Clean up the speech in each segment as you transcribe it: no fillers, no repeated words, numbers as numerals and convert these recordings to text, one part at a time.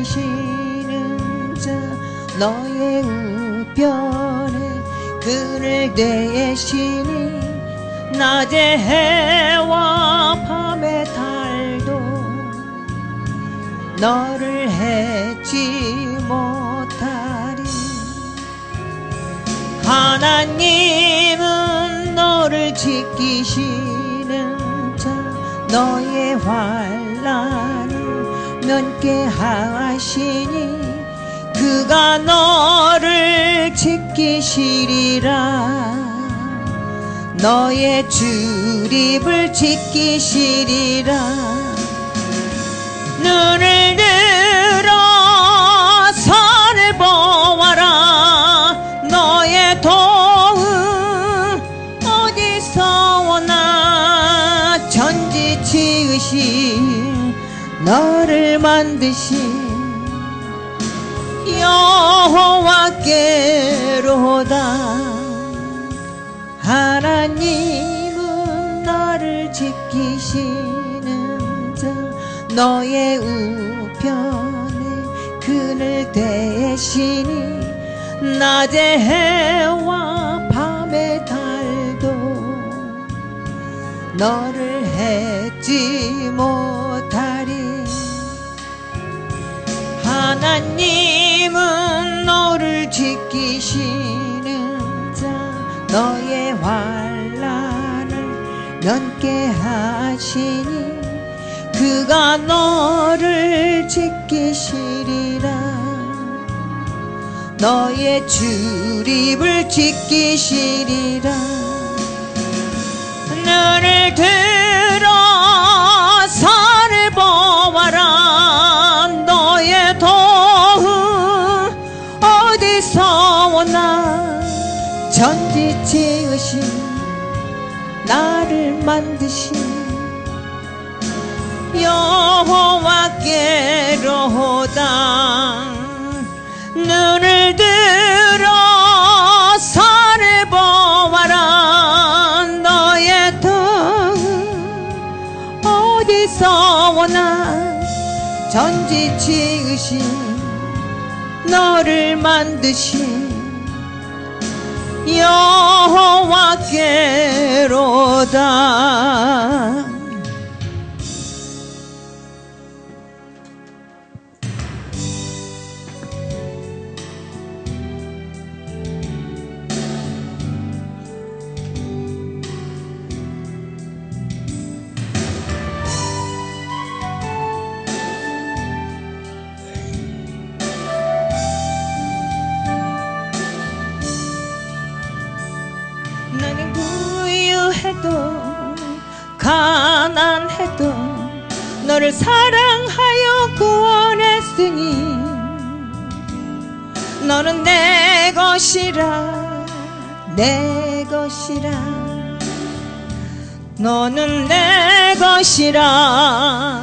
지키시는 자 너의 우편에 그늘 대시니 낮의 해와 밤의 달도 너를 해치 못하리. 하나님은 너를 지키시는 자 너의 환난을 면케하시니 그가 너를 지키시리라. 너의 출입을 지키시리라. 눈을 들어 산을 보아라. 너의 도움 어디서 오나. 천지 지으신 너를 만드신 여호와께로다. 하나님은 너를 지키시는 자 너의 우편에 그늘 대시니 낮의 해와 밤의 달도 너를 해치 못하리. 하나님은 너를 지키시는 자 너의 환난을 면케하시니 그가 너를 지키시리라. 너의 출입을 지키시리라. 눈을 들어 산을 보아라. 너의 도움 어디서 오나. 천지 지으신 나를 만드신 여호와께로다. 눈을 들어 산을 보아라. 너의 도움 어디서 오나. 천지 지으신 너를 만드신 여호와께로다. 나는 부유해도 가난해도 너를 사랑하여 구원했으니 너는 내 것이라. 내 것이라. 너는 내 것이라.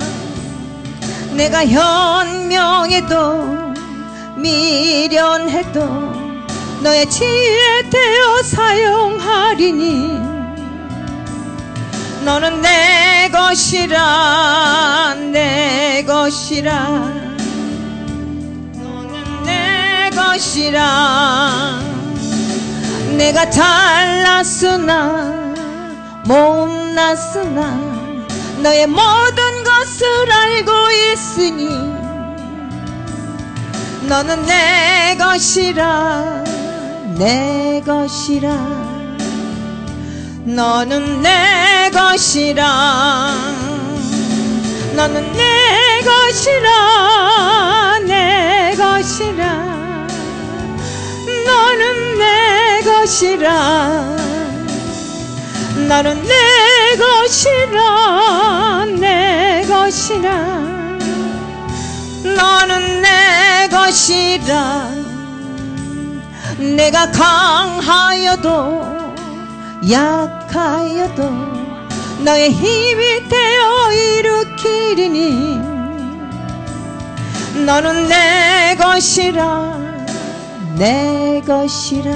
내가 현명해도 미련해도 너의 지혜 되어 사용하리니 너는 내 것이라. 내 것이라. 너는 내 것이라. 내가 잘났으나 못났으나 너의 모든 것을 알고 있으니 너는 내 것이라. 내 것이라. 너는 내 것이라. 너는 내 것이라. 내 것이라. 너는 내 것이라. 너는 내 것이라. 내 것이라. 너는 내 것이라. 내가 강하여도 약하여도 너의 힘이 되어 일으키리니 너는 내 것이라. 내 것이라.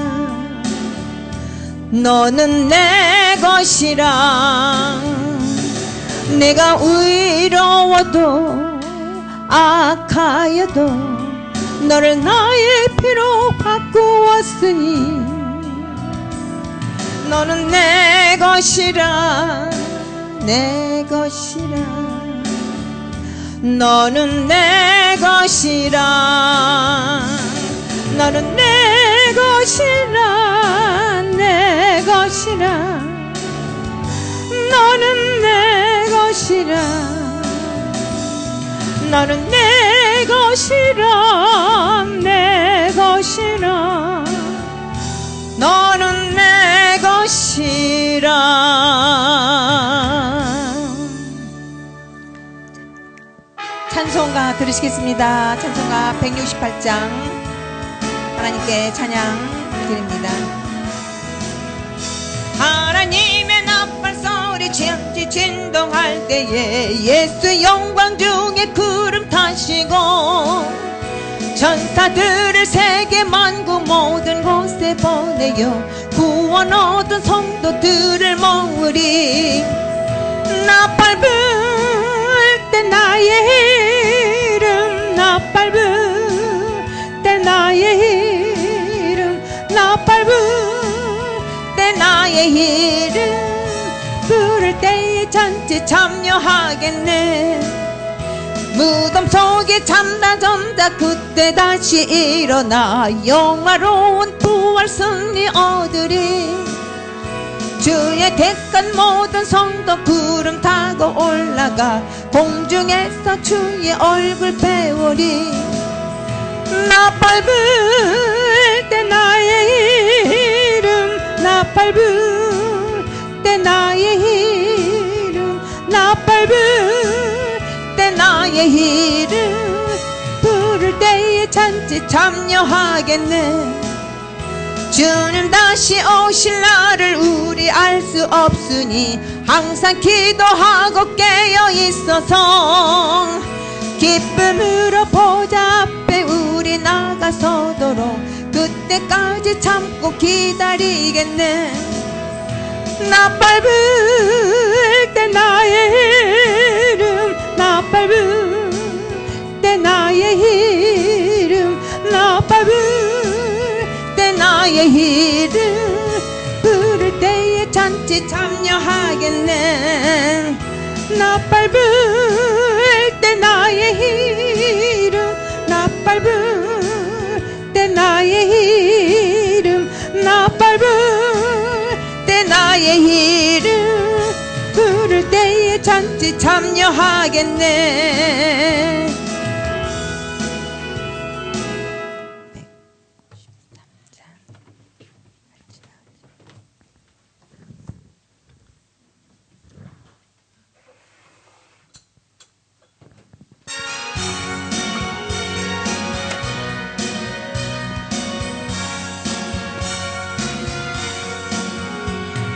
너는 내 것이라. 내가 의로워도 악하여도 너를 나의 피로 바꾸었으니 너는 내 것이라 내 것이라 너는 내 것이라 너는 내 것이라 내 것이라 너는 내 것이라 너는 내 것이라 내 것이라 너는 내 것이라. 찬송가 들으시겠습니다. 찬송가 168장 하나님께 찬양 드립니다. 하나님의 나팔 소리 지역지 진동할 때에 예수의 영광 중에 구름 타시고 천사들을 세계 만국 모든 곳에 보내요 구원 얻은 성도들을 모으리. 나팔 불 때 나의 이름 나팔 불 때 나의 이름 나팔 불 때 나의 이름 부를 때에 잔치 참여하겠네. 무덤 속에 잠다 전자 그때 다시 일어나 영화로운 부활 승리 얻으리. 주의 택한 모든 성도 구름 타고 올라가 공중에서 주의 얼굴 배우리. 나팔 불 때 나의 이름 나팔 불 때 나의 이름 나팔 불 때 나의 이름 부를 때에 잔치 참여하겠네. 주님 다시 오실 날을 우리 알 수 없으니 항상 기도하고 깨어 있어서 기쁨으로 보좌 앞에 우리 나가서도록 그때까지 참고 기다리겠네. 나팔 불 때 나의 이름 나팔 불 때 나의 이름 나팔 불 때 나의 이름 부를 때에 잔치 참여하겠네. 나팔 불 때 나의 이름 나팔 불 때 나의 이름 나팔 불 때 나의 이름 부를 때에 잔치 참여하겠네.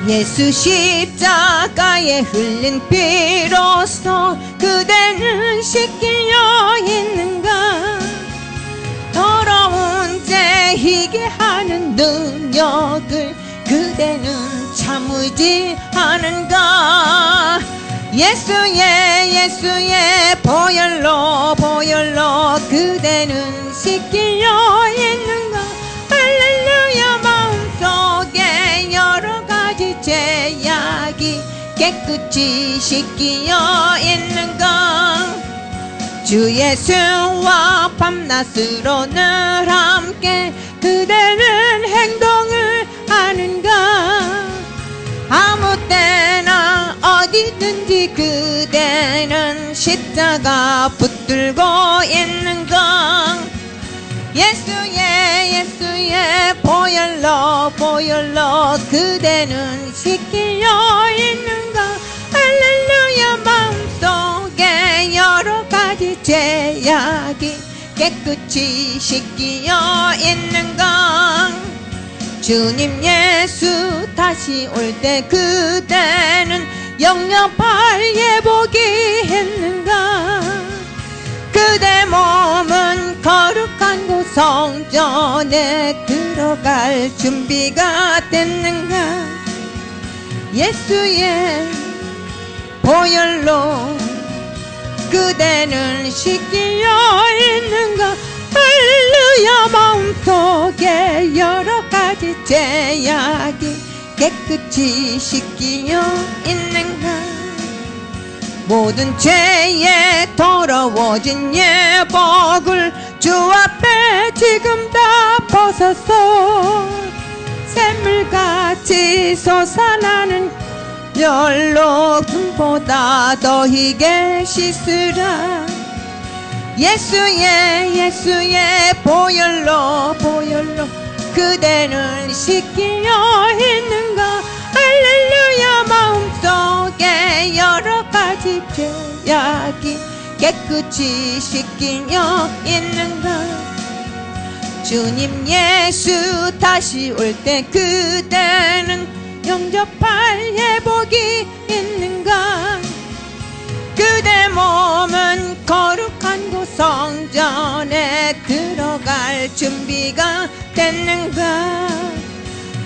예수 십자가에 흘린 피로써 그대는 씻기려 있는가. 더러운 죄 희게 하는 능력을 그대는 참으지 않은가. 예수의 보혈로 그대는 씻기려 있는가. 할렐루야. 마음속에 여러 가지 죄악이 깨끗이 씻기어 있는가. 주 예수와 밤낮으로 늘 함께 그대는 행동을 하는가. 아무 때나 어디든지 그대는 십자가 붙들고 있는가. 예수의 보혈로 그대는 씻기려 있는가. 할렐루야. 마음속에 여러 가지 죄악이 깨끗이 씻기어 있는가. 주님 예수 다시 올 때 그대는 영영팔 예복이 했는가. 그대 몸은 거룩한 곳 성전에 들어갈 준비가 됐는가. 예수의 보혈로 그대는 씻기어 있는가 할렐루야 마음속에 여러가지 죄악이 깨끗이 씻기어 있는가 모든 죄에 더러워진 예복을 주 앞에 지금 다 벗어서 샘물같이 솟아나는 열로 금보다 더 희게 씻으라 예수의 보혈로 그대는 씻기어 있는가 할렐루야 마음속에 여러가지 죄악이 깨끗이 씻기어 있는가 주님 예수 다시 올 때 그대는 영접할 예복이 있는가 그대 몸은 거룩한 곳 성전에 들어갈 준비가 됐는가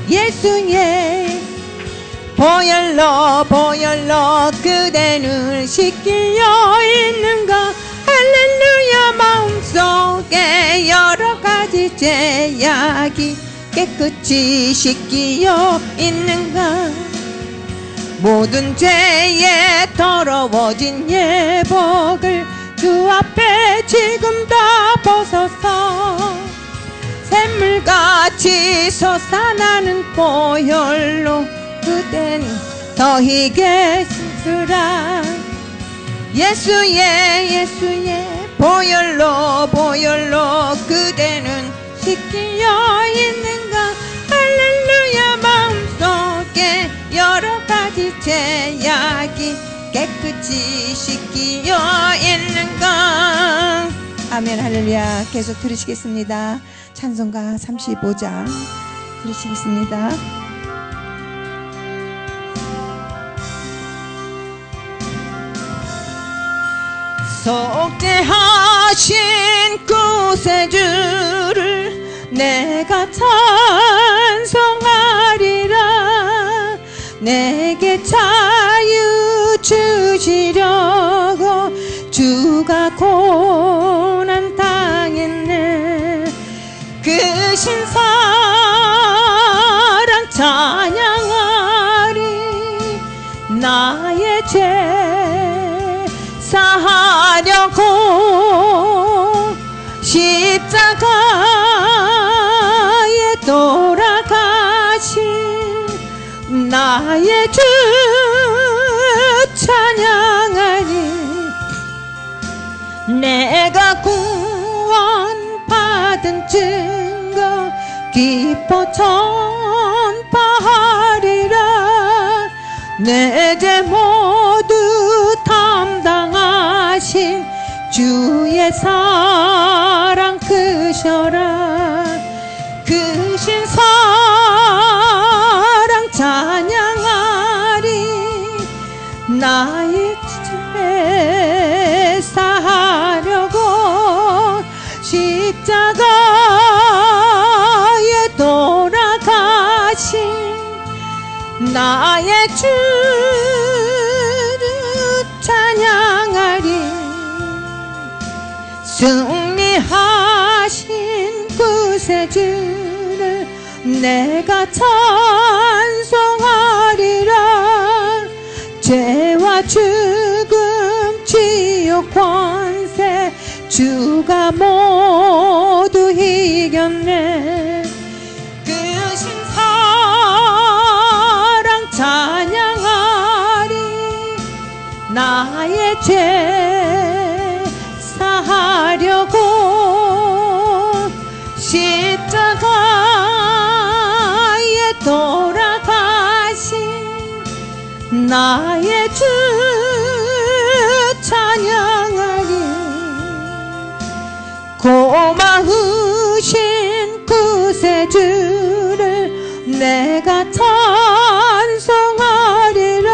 예수의 보혈로 그대는 씻기어 있는가 할렐루야 마음속에 여러가지 죄악이 깨끗이 씻기어 있는가 모든 죄에 더러워진 예복을 주 앞에 지금 다 벗어서 샘물같이 솟아나는 보혈로 그댄 더 희게 씻으라 예수의 보혈로 그대는 씻기어 있는가 할렐루야 마음속에 여러가지 죄악이 깨끗이 씻기어 있는가 아멘 할렐루야 계속 들으시겠습니다 찬송가 35장 들으시겠습니다 속죄하신 구세주를 내가 찬송하리라 내게 자유 주시려고 주가 고난 당했네 그 신사랑 찬양하리 나의 죄 사하려고 십자가에 돌아가신 나의 주 찬양하리 내가 구원받은 증거 기뻐 전파하리라 내 죄 모두 담당하신 주의 사랑 크셔라 크신 사랑 찬양하리 나의 죄 사하려고 십자가에 돌아가신 나의 주를 찬양하리 승리하신 구세주를 내가 찬송하리라 죄와 죽음 지옥 권세 주가 모두 이겼네 그 신사랑 찬양하리 나의 죄 사하려고 십자가에 돌아가신 나의 주 찬양하리 고마우신 구세주를 내가 찬송하리라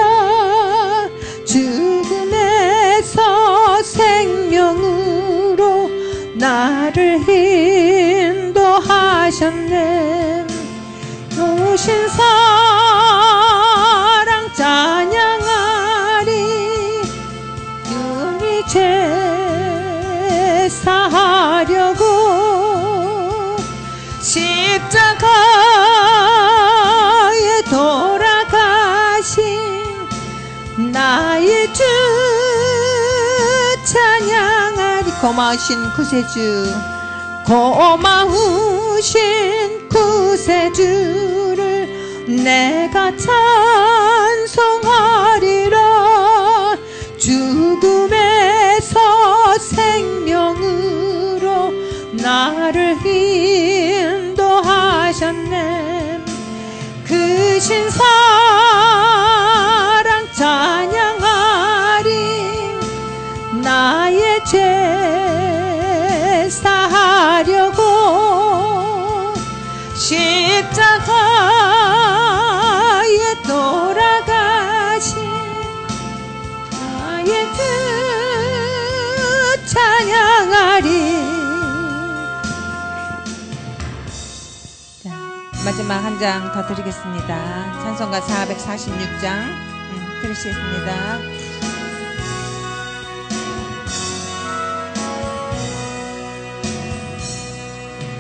죽음에서 생명으로 나를 인도하셨네 오신 사랑 찬양하리 우리 죄 고마우신 구세주, 고마우신 구세주를 내가 찬송하리라. 죽음에서 생명으로 나를 인도하셨네. 그 신사랑 찬양하리. 나의 죄 사하려고 십자가에 돌아가신 나의 뜻 찬양하리. 자, 마지막 한 장 더 드리겠습니다. 찬송가 446장 들으시겠습니다.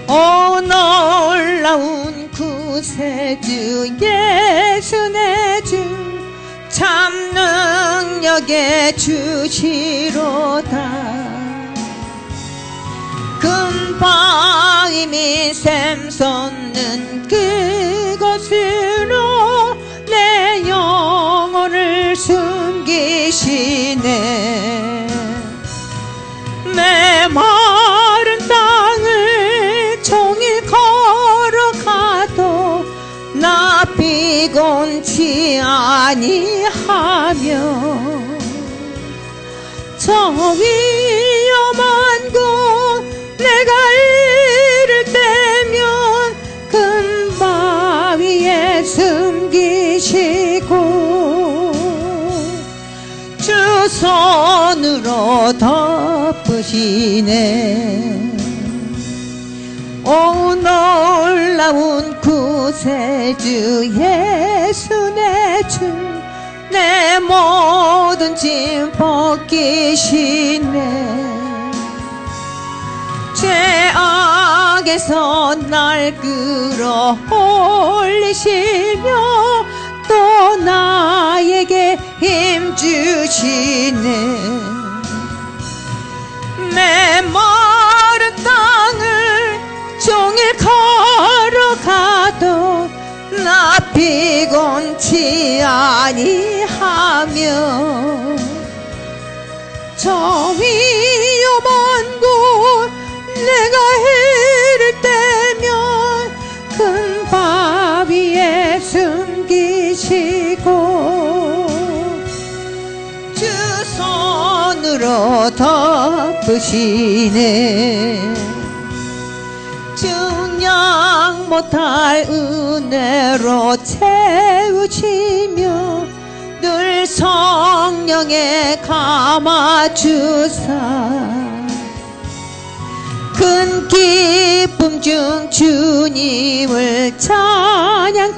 오 놀라운 구세주 예수 내 주, 참 능력의 주시로다. 금바위 및 샘솟는 그곳으로 내 영혼을 숨기시네. 메마른 땅을 종일 걸어가도 나 피곤치 아니하며 저 위험한 곳 내가 이를 때면 금바위에 숨기시고 주 손으로 덮으시네. 오 놀라운 구세주 예수 내 주, 내 모든 짐 벗기시네. 죄악에서 날 끌어올리시며 또 나에게 힘 주시네. 메마른 땅을 종일 걸어가도 나 피곤치 아니하며 저 위험한 곳 내가 이를 때면 금바위에 숨기시고 주 손으로 덮으시네. 증량 못할 은혜로 채우시며 늘 성령에 감아주사 큰 기쁨 중 주님을 찬양토록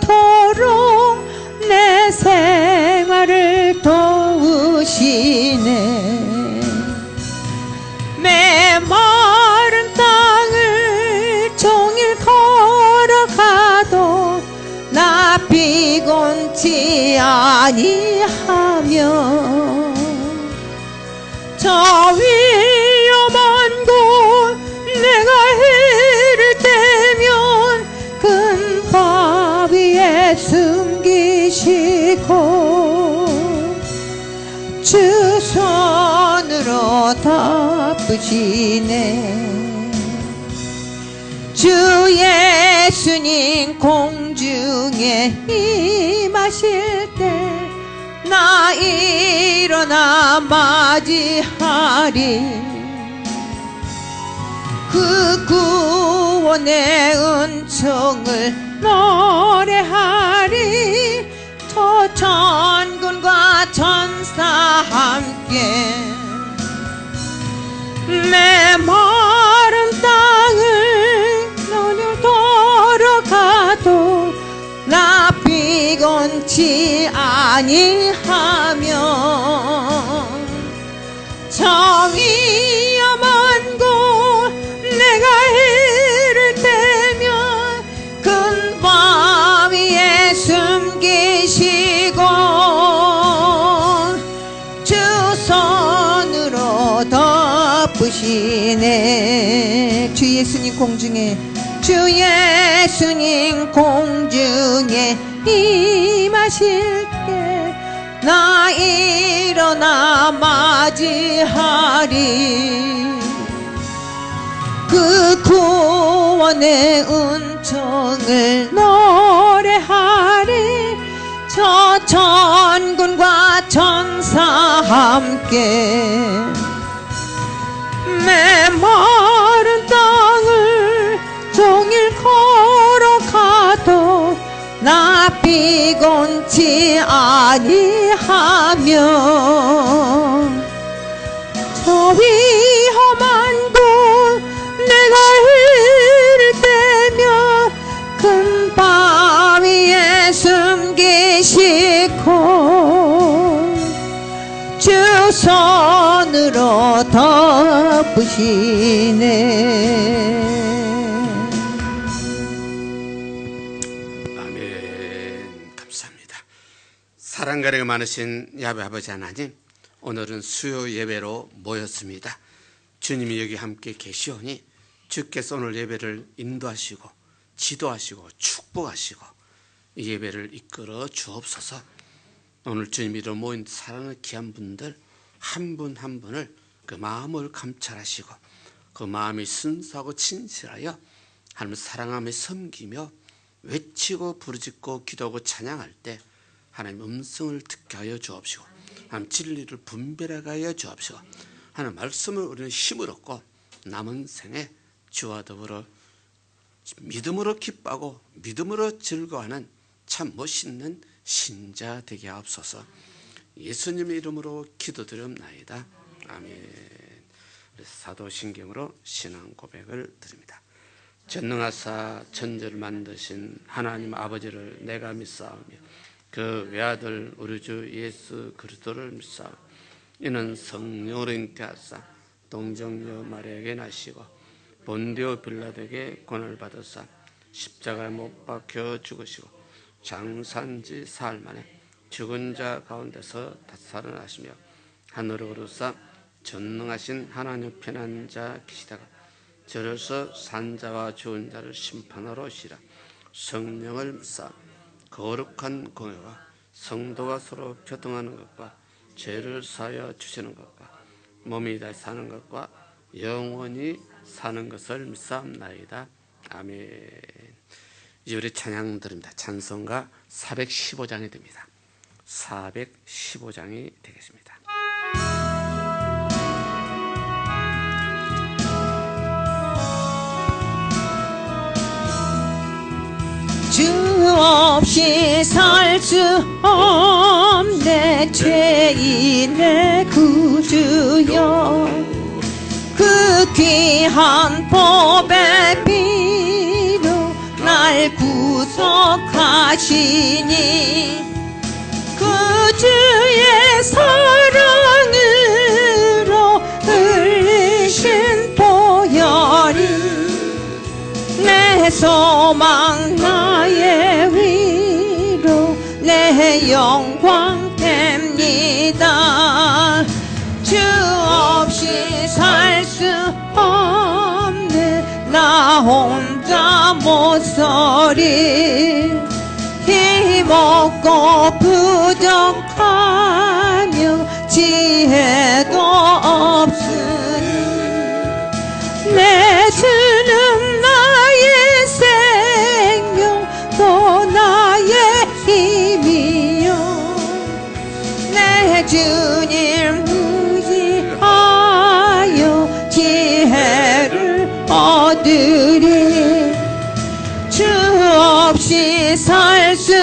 내 생활을 도우시네. 메마른 땅을 종일 걸어가도 나 피곤치 아니하며 저 위험한 곳 내가 이를 때면 금바위에 숨기시고 주 손으로 덮으시네. 주 예수님 공중에 임하실 때 나 일어나 맞이하리. 그 구원의 은총을 노래하리. 저 천군과 천사 함께 메마른 땅을 너를 걸어가도 나 피곤치 아니하며 저 위험한 곳 내가 이를 때면 금바위에 숨기시고 주 손으로 덮으시 하시네. 주 예수님 공중에, 주 예수님 공중에 임하실 때 나 일어나 맞이하리. 그 구원의 은총을 노래하리. 저 천군과 천사 함께 메마른 땅을 종일 걸어가도 나 피곤치 아니하며 저 위험한 곳 내가 이를 때며 큰 밤 위에 숨기시고 주 손으로 덮으시네. 아멘. 감사합니다. 사랑가리가 많으신 야베 아버지 하나님, 오늘은 수요 예배로 모였습니다. 주님이 여기 함께 계시오니 주께서 오늘 예배를 인도하시고 지도하시고 축복하시고 이 예배를 이끌어 주옵소서. 오늘 주님 이름 모인 사랑하는 귀한 분들 한 분 한 분을 그 마음을 감찰하시고 그 마음이 순수하고 진실하여 하나님을 사랑하며 섬기며 외치고 부르짖고 기도하고 찬양할 때 하나님 음성을 듣게 하여 주옵시고 하나님 진리를 분별하게 하여 주옵시고 하나님 말씀을 우리는 힘을 얻고 남은 생에 주와 더불어 믿음으로 기뻐하고 믿음으로 즐거워하는 참 멋있는 신자 되게 하옵소서. 예수님의 이름으로 기도드리옵나이다. 아멘. 사도신경으로 신앙 고백을 드립니다. 전능하사 천지를 만드신 하나님 아버지를 내가 믿사오며 그 외아들 우리 주 예수 그리스도를 믿사오며 이는 성령으로 잉태하사 동정녀 마리아에게 나시고 본디오 빌라도에게 고난을 받으사 십자가에 못 박혀 죽으시고 장사한지 사흘 만에 죽은 자 가운데서 살아나시며 하늘로 오르사 전능하신 하나님 편한 자 계시다가 저로서 산자와 죽은 자를 심판하러 오시라. 성령을 믿사 거룩한 공회와 성도가 서로 교통하는 것과 죄를 사하여 주시는 것과 몸이 다시 사는 것과 영원히 사는 것을 믿사옵나이다. 아멘. 이제 우리 찬양 드립니다. 찬송가 415장이 됩니다. 415장이 되겠습니다. 주 없이 살 수 없네 죄인의 구주여. 그 귀한 보배 피로 날 구속하시니 그 주의 사랑으로 흘리신 보혈이 내 소망 나의 위로 내 영광 됩니다. 주 없이 살 수 없네 나 혼자 못 서리. 힘없고 부족하며 지혜도 없으니 내 주는 나의 생명 또 나의 힘이요. 내 주님 의지하여 지혜를 얻으리. 주 없이 살 수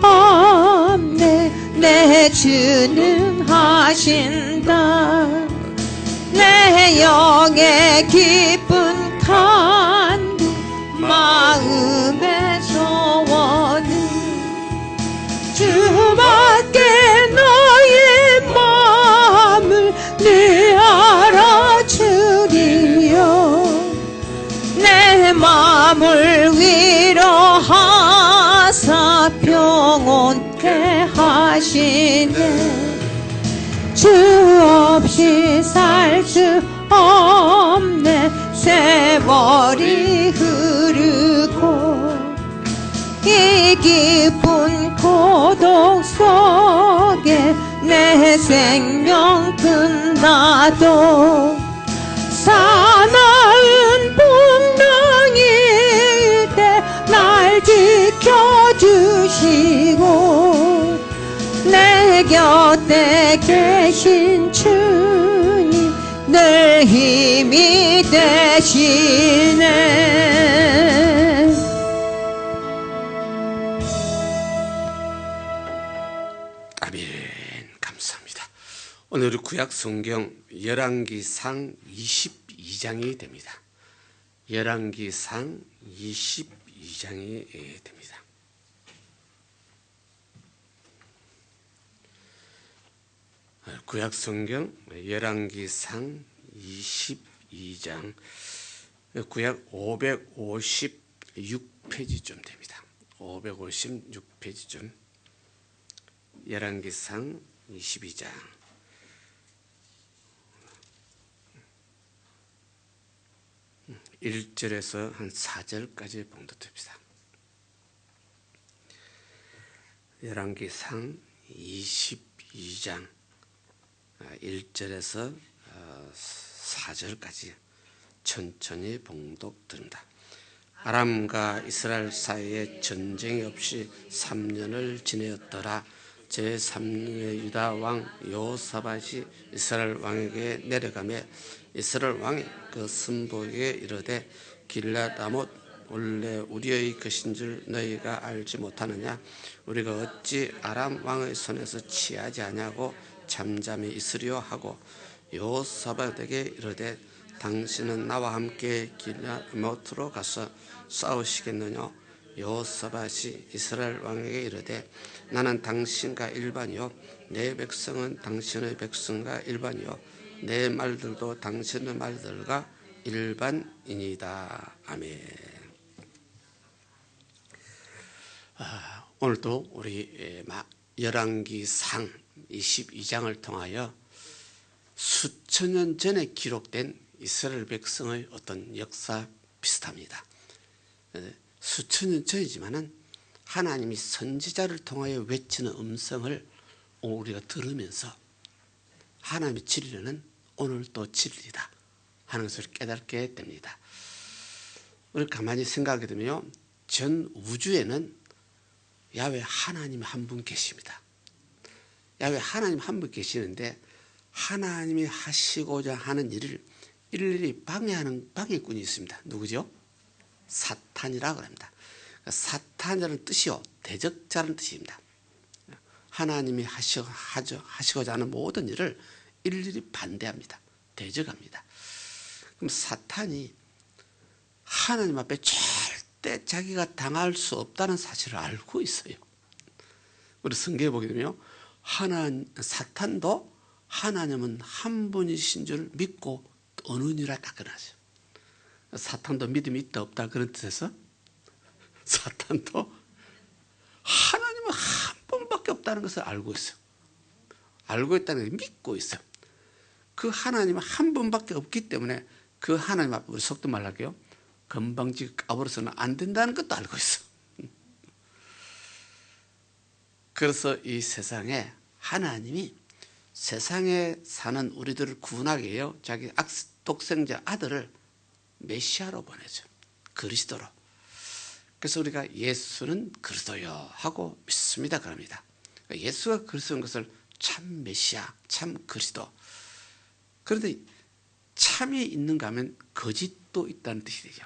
없네 내 주는 하신다. 내 영의 기쁜 간구 마음의 소원은 주밖에 너의 마음을 늘 알아주리요. 내 마음을 위로하사 평온케 하시네. 주 없이 살 수 없네. 세월이 흐르고 이 깊은 고독 속에 내 생명 끝나도 사나운 풍랑일 때 날 지켜주시고 내 곁에 계신 주님 늘 힘이 되시네. 아멘. 감사합니다. 오늘 구약 성경 열왕기상 22장이 됩니다. 열왕기상 22장이 됩니다. 구약 성경 열왕기상 22장 구약 556페이지쯤 됩니다. 556페이지쯤 열왕기상 22장 1절에서 한 4절까지 봉독됩니다. 열왕기상 22장 1절에서 4절까지 천천히 봉독됩니다. 아람과 이스라엘 사이에 전쟁이 없이 3년을 지내었더라. 제3년의 유다 왕 여호사밧이 이스라엘 왕에게 내려가며 이스라엘 왕이 그 선복에게 이르되 길앗라못 원래 우리의 것인 줄 너희가 알지 못하느냐? 우리가 어찌 아람 왕의 손에서 취하지 아니하고 잠잠히 있으리요 하고 여호사밧에게 이르되 당신은 나와 함께 길앗라못으로 가서 싸우시겠느냐? 여호사밧이 이스라엘 왕에게 이르되 나는 당신과 일반이요 내 백성은 당신의 백성과 일반이요 내 말들도 당신의 말들과 일반이니이다. 아멘. 오늘도 우리 열왕기상 22장을 통하여 수천 년 전에 기록된 이스라엘 백성의 어떤 역사 비슷합니다. 수천 년 전이지만은 하나님이 선지자를 통하여 외치는 음성을 우리가 들으면서 하나님의 진리는 오늘도 진리다 하는 것을 깨닫게 됩니다. 우리 가만히 생각하게 되면 전 우주에는 야훼 하나님 한 분 계십니다. 야훼 하나님 한 분 계시는데 하나님이 하시고자 하는 일을 일일이 방해하는 방해꾼이 있습니다. 누구죠? 사탄이라고 합니다. 사탄이라는 뜻이요 대적자라는 뜻입니다. 하나님이 하시고자 하는 모든 일을 일일이 반대합니다. 대적합니다. 그럼 사탄이 하나님 앞에 절대 자기가 당할 수 없다는 사실을 알고 있어요. 우리 성경에 보게 되면 사탄도 하나님은 한 분이신 줄 믿고 어느니라 딱 그러죠. 사탄도 믿음이 있다 없다 그런 뜻에서 사탄도 하나님은 한 분밖에 없다는 것을 알고 있어요. 알고 있다는 걸 믿고 있어요. 그 하나님은 한 분밖에 없기 때문에 그 하나님 앞에 우리 속도 말할게요. 건방지게 까불어서는 안 된다는 것도 알고 있어. 그래서 이 세상에 하나님이 세상에 사는 우리들을 구원하기 위해 자기 독생자 아들을 메시아로 보내죠. 그리스도로. 그래서 우리가 예수는 그리스도요 하고 믿습니다. 그럽니다. 예수가 그리스도인 것을 참 메시아, 참 그리스도. 그런데 참이 있는가 하면 거짓도 있다는 뜻이 되죠.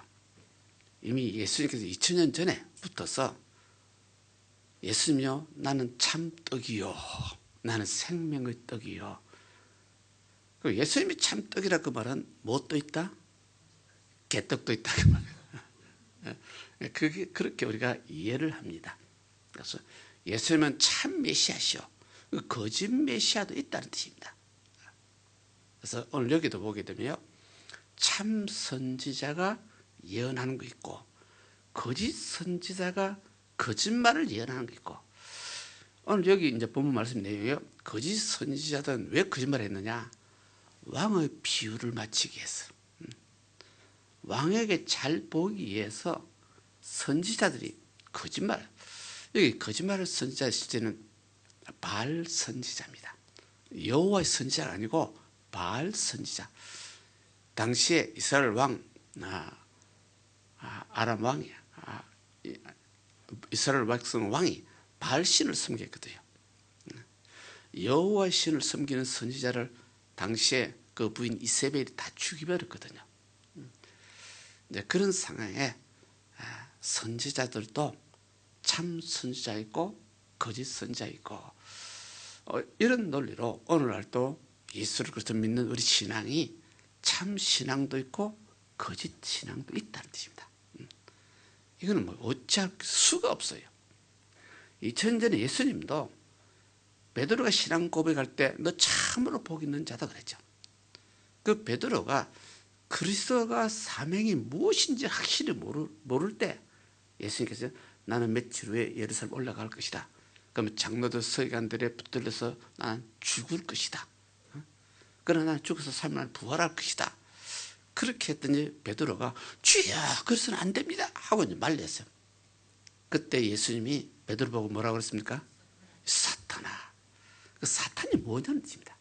이미 예수님께서 2000년 전에 붙어서 예수님이요 나는 참 떡이요 나는 생명의 떡이요. 예수님이 참 떡이라 그 말은 무엇도 있다? 개떡도 있다 그 말이에요. 그게 그렇게 우리가 이해를 합니다. 그래서 예수님은 참 메시아시오. 거짓 메시아도 있다는 뜻입니다. 그래서 오늘 여기도 보게 되면 참 선지자가 예언하는 거 있고 거짓 선지자가 거짓말을 예언하는 거 있고 오늘 여기 이제 본문 말씀 내용이요. 거짓 선지자들은 왜 거짓말을 했느냐? 왕의 비유를 맞추기 위해서, 왕에게 잘 보기 위해서 선지자들이 거짓말, 여기 거짓말을 선지자 실제는 바알 선지자입니다. 여호와의 선지자가 아니고 바알 선지자. 당시에 이스라엘 왕 아람 왕이 이스라엘 백성 왕이 바알 신을 섬겼거든요. 여호와의 신을 섬기는 선지자를 당시에 그 부인 이세벨이 다 죽여버렸거든요. 그런 상황에 선지자들도 참 선지자 있고 거짓 선지자 있고, 이런 논리로 오늘날도 예수를 그리스도 믿는 우리 신앙이 참 신앙도 있고 거짓 신앙도 있다는 뜻입니다. 이거는 뭐 어찌할 수가 없어요. 2000년 전에 예수님도 베드로가 신앙 고백할 때 너 참으로 복 있는 자다 그랬죠. 그 베드로가 그리스도가 사명이 무엇인지 확실히 모를 때 예수님께서 나는 며칠 후에 예루살렘 올라갈 것이다. 그러면 장로들 서기관들에 붙들려서 나는 죽을 것이다. 그러나 나는 죽어서 3일 만에 부활할 것이다. 그렇게 했더니 베드로가 주여 그래서는 안 됩니다 하고 이제 말렸어요. 그때 예수님이 베드로 보고 뭐라고 그랬습니까? 사탄아. 그 사탄이 뭐냐는 뜻입니다.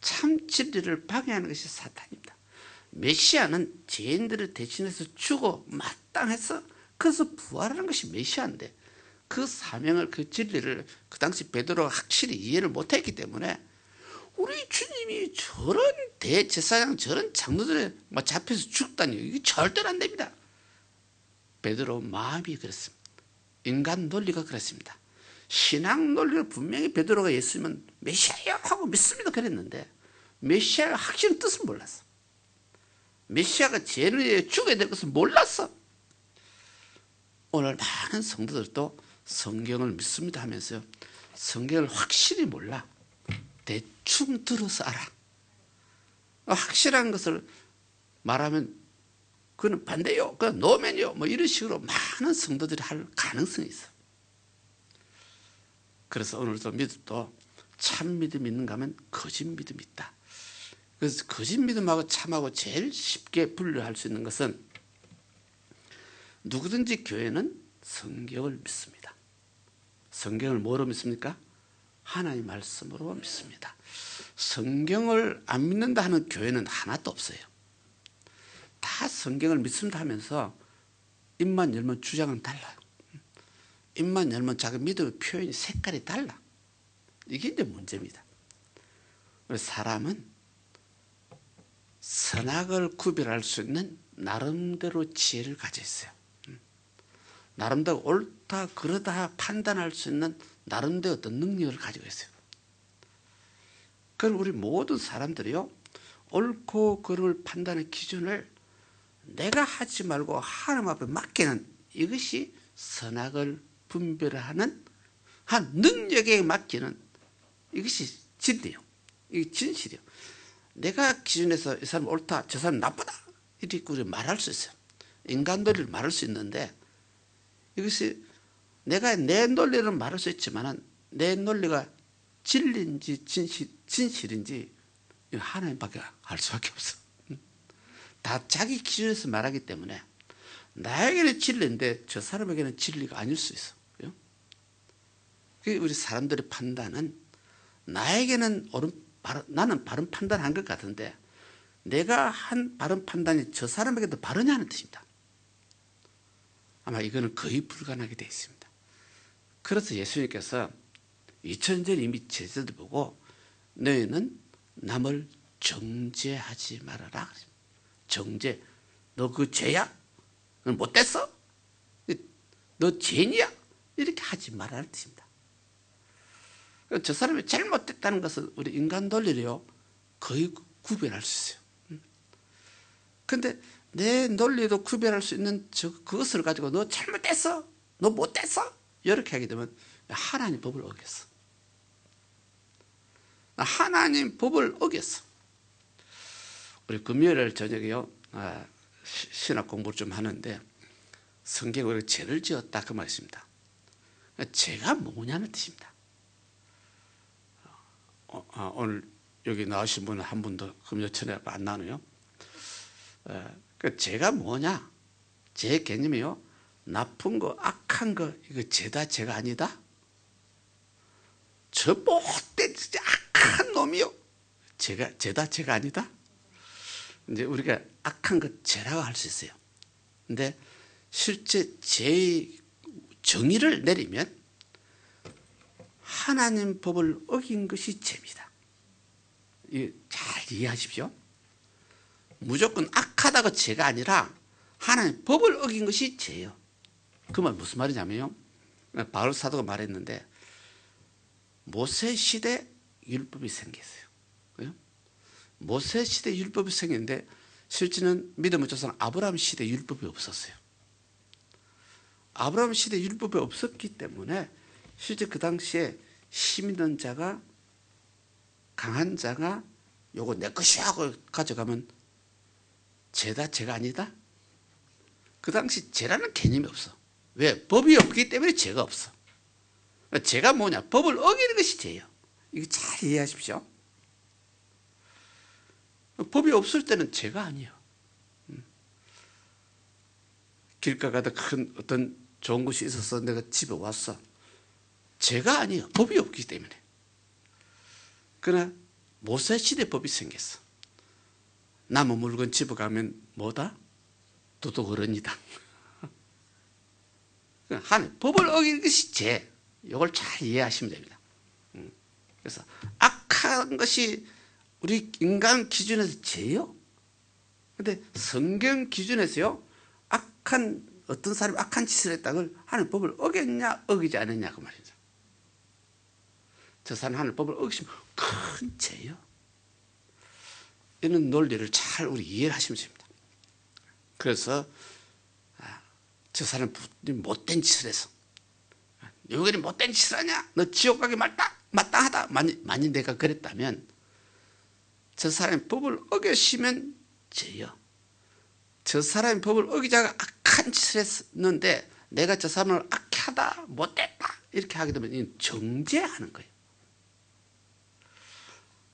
참 진리를 방해하는 것이 사탄입니다. 메시아는 죄인들을 대신해서 죽어 마땅해서 그래서 부활하는 것이 메시아인데, 그 사명을, 그 진리를 그 당시 베드로가 확실히 이해를 못했기 때문에 우리 주님이 저런 대제사장, 저런 장로들에 잡혀서 죽다니 이게 절대로 안 됩니다. 베드로 마음이 그렇습니다. 인간 논리가 그렇습니다. 신앙 논리를 분명히 베드로가 예수님은 메시아야 하고 믿습니다 그랬는데, 메시아가 확실한 뜻을 몰랐어. 메시아가 죄를 위해 죽어야 될 것을 몰랐어. 오늘 많은 성도들도 성경을 믿습니다 하면서요, 성경을 확실히 몰라. 대충 들어서 알아. 확실한 것을 말하면 그는 반대요, 그건 노면이요, 뭐 이런 식으로 많은 성도들이 할 가능성이 있어. 그래서 오늘도 믿음도 참 믿음이 있는가 하면 거짓 믿음이 있다. 그래서 거짓 믿음하고 참하고 제일 쉽게 분류할 수 있는 것은, 누구든지 교회는 성경을 믿습니다. 성경을 뭐로 믿습니까? 하나님 말씀으로 믿습니다. 성경을 안 믿는다 하는 교회는 하나도 없어요. 다 성경을 믿습니다 하면서 입만 열면 주장은 달라요. 입만 열면 자기 믿음의 표현이 색깔이 달라. 이게 이제 문제입니다. 사람은 선악을 구별할 수 있는 나름대로 지혜를 가져 있어요. 나름대로 옳다 그러다 판단할 수 있는 나름대로 어떤 능력을 가지고 있어요. 그럼 우리 모든 사람들이요, 옳고 그름을 판단의 기준을 내가 하지 말고 하나님 앞에 맡기는, 이것이 선악을 분별하는 한 능력에 맡기는, 이것이 진리요. 이게 진실이요. 내가 기준해서 이 사람 옳다, 저 사람 나쁘다 이렇게 말할 수 있어요. 인간 논리를 말할 수 있는데, 이것이 내가 내 논리를 말할 수 있지만 내 논리가 진리인지 진실인지 하나님밖에 알 수밖에 없어. 다 자기 기준에서 말하기 때문에 나에게는 진리인데 저 사람에게는 진리가 아닐 수 있어. 우리 사람들의 판단은 나에게는 나는 바른 판단한 것 같은데 내가 한 바른 판단이 저 사람에게도 바르냐는 뜻입니다. 아마 이거는 거의 불가능하게 되어 있습니다. 그래서 예수님께서 2000년 전에 이미 제자들 보고 너희는 남을 정죄하지 말아라. 정죄. 너 그 죄야? 너 못됐어? 너 죄인이야? 이렇게 하지 말라는 뜻입니다. 저 사람이 잘못됐다는 것은 우리 인간 논리로요 거의 구별할 수 있어요. 근데 내 논리도 구별할 수 있는 그것을 가지고 너 잘못됐어? 너 못됐어? 이렇게 하게 되면 하나님 법을 어겼어. 하나님 법을 어겼어. 우리 금요일 저녁에요 신학 공부를 좀 하는데 성경에 우리가 죄를 지었다 그 말씀입니다. 죄가 뭐냐는 뜻입니다. 오늘 여기 나오신 분은 한 분도 금요천에 안 나누요. 그 죄가 뭐냐? 제 개념이요. 나쁜 거, 악한 거, 이거 죄가 아니다? 저 못된 악한 놈이요. 죄가 아니다? 이제 우리가 악한 거 죄라고 할 수 있어요. 근데 실제 죄의 정의를 내리면 하나님 법을 어긴 것이 죄입니다. 잘 이해하십시오. 무조건 악하다고 죄가 아니라 하나님 법을 어긴 것이 죄예요. 그 말 무슨 말이냐면요. 바울 사도가 말했는데 모세 시대 율법이 생겼어요. 모세 시대 율법이 생겼는데 실제는 믿음의 조상 아브라함 시대 율법이 없었어요. 아브라함 시대 율법이 없었기 때문에 실제 그 당시에 힘 있는 자가 강한 자가 요거 내 것이야 하고 가져가면 죄가 아니다? 그 당시 죄라는 개념이 없어. 왜? 법이 없기 때문에 죄가 없어. 죄가 뭐냐? 법을 어기는 것이 죄예요. 이거 잘 이해하십시오. 법이 없을 때는 죄가 아니에요. 길가 가다 큰 어떤 좋은 곳이 있어서 내가 집에 왔어. 죄가 아니에요. 법이 없기 때문에. 그러나 모세 시대 법이 생겼어. 남은 물건 집에 가면 뭐다? 도둑 어른이다. 하나님 법을 어기는 것이 죄. 이걸 잘 이해하시면 됩니다. 그래서 악한 것이 우리 인간 기준에서 죄요. 근데 성경 기준에서요, 어떤 사람이 악한 짓을 했다고 하나님 법을 어겼냐 어기지 않았냐 그 말이죠. 저 사람 하나님 법을 어기시면 큰 죄요. 이런 논리를 잘 우리 이해를 하시면 됩니다. 그래서 저 사람 못된 짓을 해서 너희들이 못된 짓을 하냐? 너 지옥 가기 마땅하다. 만일 내가 그랬다면 저 사람이 법을 어겼으면 죄요. 저 사람이 법을 어기자가 악한 짓을 했는데 내가 저 사람을 악하다 못됐다 이렇게 하게 되면 정죄하는 거예요.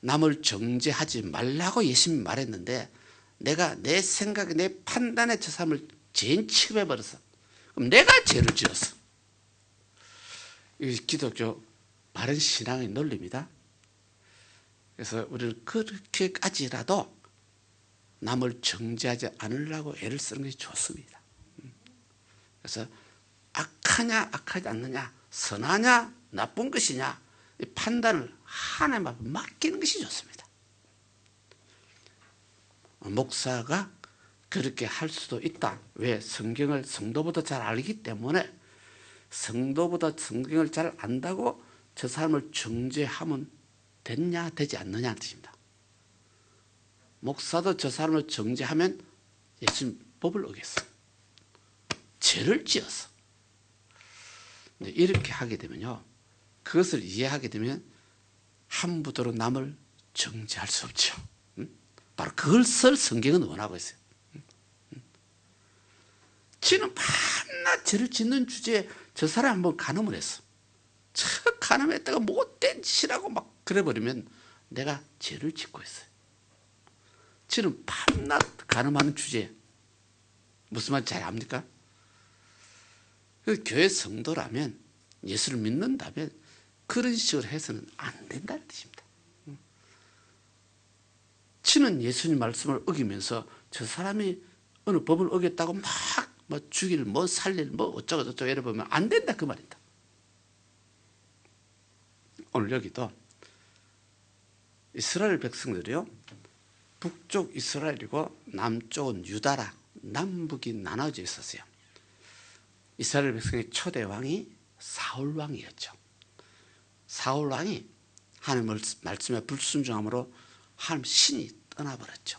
남을 정죄하지 말라고 예수님이 말했는데 내가 내 생각에 내 판단에 저 사람을 죄인 취급해버렸어. 그럼 내가 죄를 지었어. 이 기독교 바른 신앙의 논리입니다. 그래서 우리는 그렇게까지라도 남을 정죄하지 않으려고 애를 쓰는 것이 좋습니다. 그래서 악하냐 악하지 않느냐, 선하냐 나쁜 것이냐 이 판단을 하나님 앞에 맡기는 것이 좋습니다. 목사가 그렇게 할 수도 있다. 왜? 성경을 성도보다 잘 알기 때문에. 성도보다 성경을 잘 안다고 저 사람을 정죄하면 됐냐 되지 않느냐는 뜻입니다. 목사도 저 사람을 정죄하면 예수님 법을 어겼어. 죄를 지었어. 근데 이렇게 하게 되면요, 그것을 이해하게 되면 함부로 남을 정죄할 수 없죠. 바로 그걸 성경은 원하고 있어요. 지는 밤낮 죄를 짓는 주제에 저 사람 한번 간음을 했어. 저 간음했다가 못된 짓이라고 막 그래버리면 내가 죄를 짓고 있어요. 지는 밤낮 간음하는 주제에 무슨 말인지 잘 압니까? 교회 성도라면, 예수를 믿는다면 그런 식으로 해서는 안 된다는 뜻입니다. 지는 예수님 말씀을 어기면서 저 사람이 어느 법을 어겼다고 막 뭐 죽일, 뭐 살릴, 뭐 어쩌고 저쩌고 이래 보면 안 된다 그 말이다. 오늘 여기도 이스라엘 백성들이요, 북쪽 이스라엘이고 남쪽은 유다라, 남북이 나눠져 있었어요. 이스라엘 백성의 초대 왕이 사울 왕이었죠. 사울 왕이 하나님 말씀에 불순종함으로 하나님 신이 떠나버렸죠.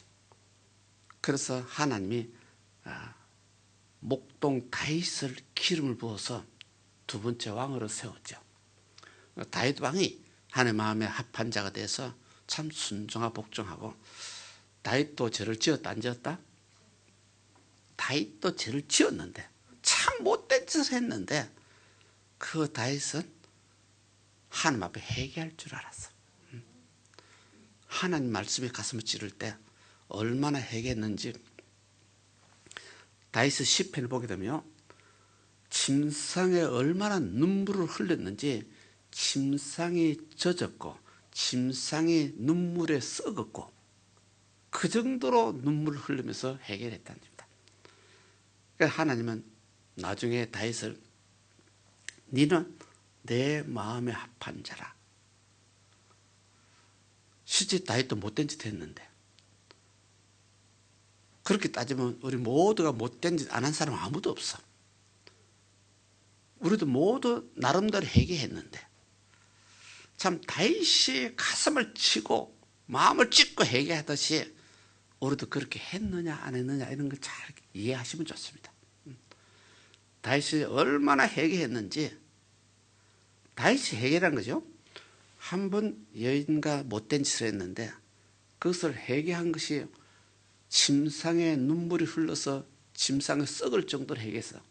그래서 하나님이 목동 다윗을 기름을 부어서 두 번째 왕으로 세웠죠. 다윗 왕이 하나님 마음에 합한 자가 돼서 참 순종하고 복종하고, 다윗도 죄를 지었다 안 지었다? 다윗도 죄를 지었는데, 참 못된 짓을 했는데 그 다윗은 하나님 앞에 회개할 줄 알았어. 하나님 말씀에 가슴을 찌를 때 얼마나 해겠는지 다윗의 시편을 보게 되면 침상에 얼마나 눈물을 흘렸는지 침상이 젖었고 침상이 눈물에 썩었고 그 정도로 눈물을 흘리면서 해결했다는 겁니다. 그러니까 하나님은 나중에 다윗을 너는 내 마음에 합한 자라. 실제 다윗도 못된 짓 했는데 그렇게 따지면 우리 모두가 못된 짓 안 한 사람 아무도 없어. 우리도 모두 나름대로 회개했는데 참 다윗이 가슴을 치고 마음을 찢고 회개하듯이 우리도 그렇게 했느냐 안 했느냐 이런 걸 잘 이해하시면 좋습니다. 다윗이 얼마나 회개했는지. 다윗이 회개란 거죠. 한 번 여인과 못된 짓을 했는데 그것을 회개한 것이 침상에 눈물이 흘러서 침상에 썩을 정도로 회개했어.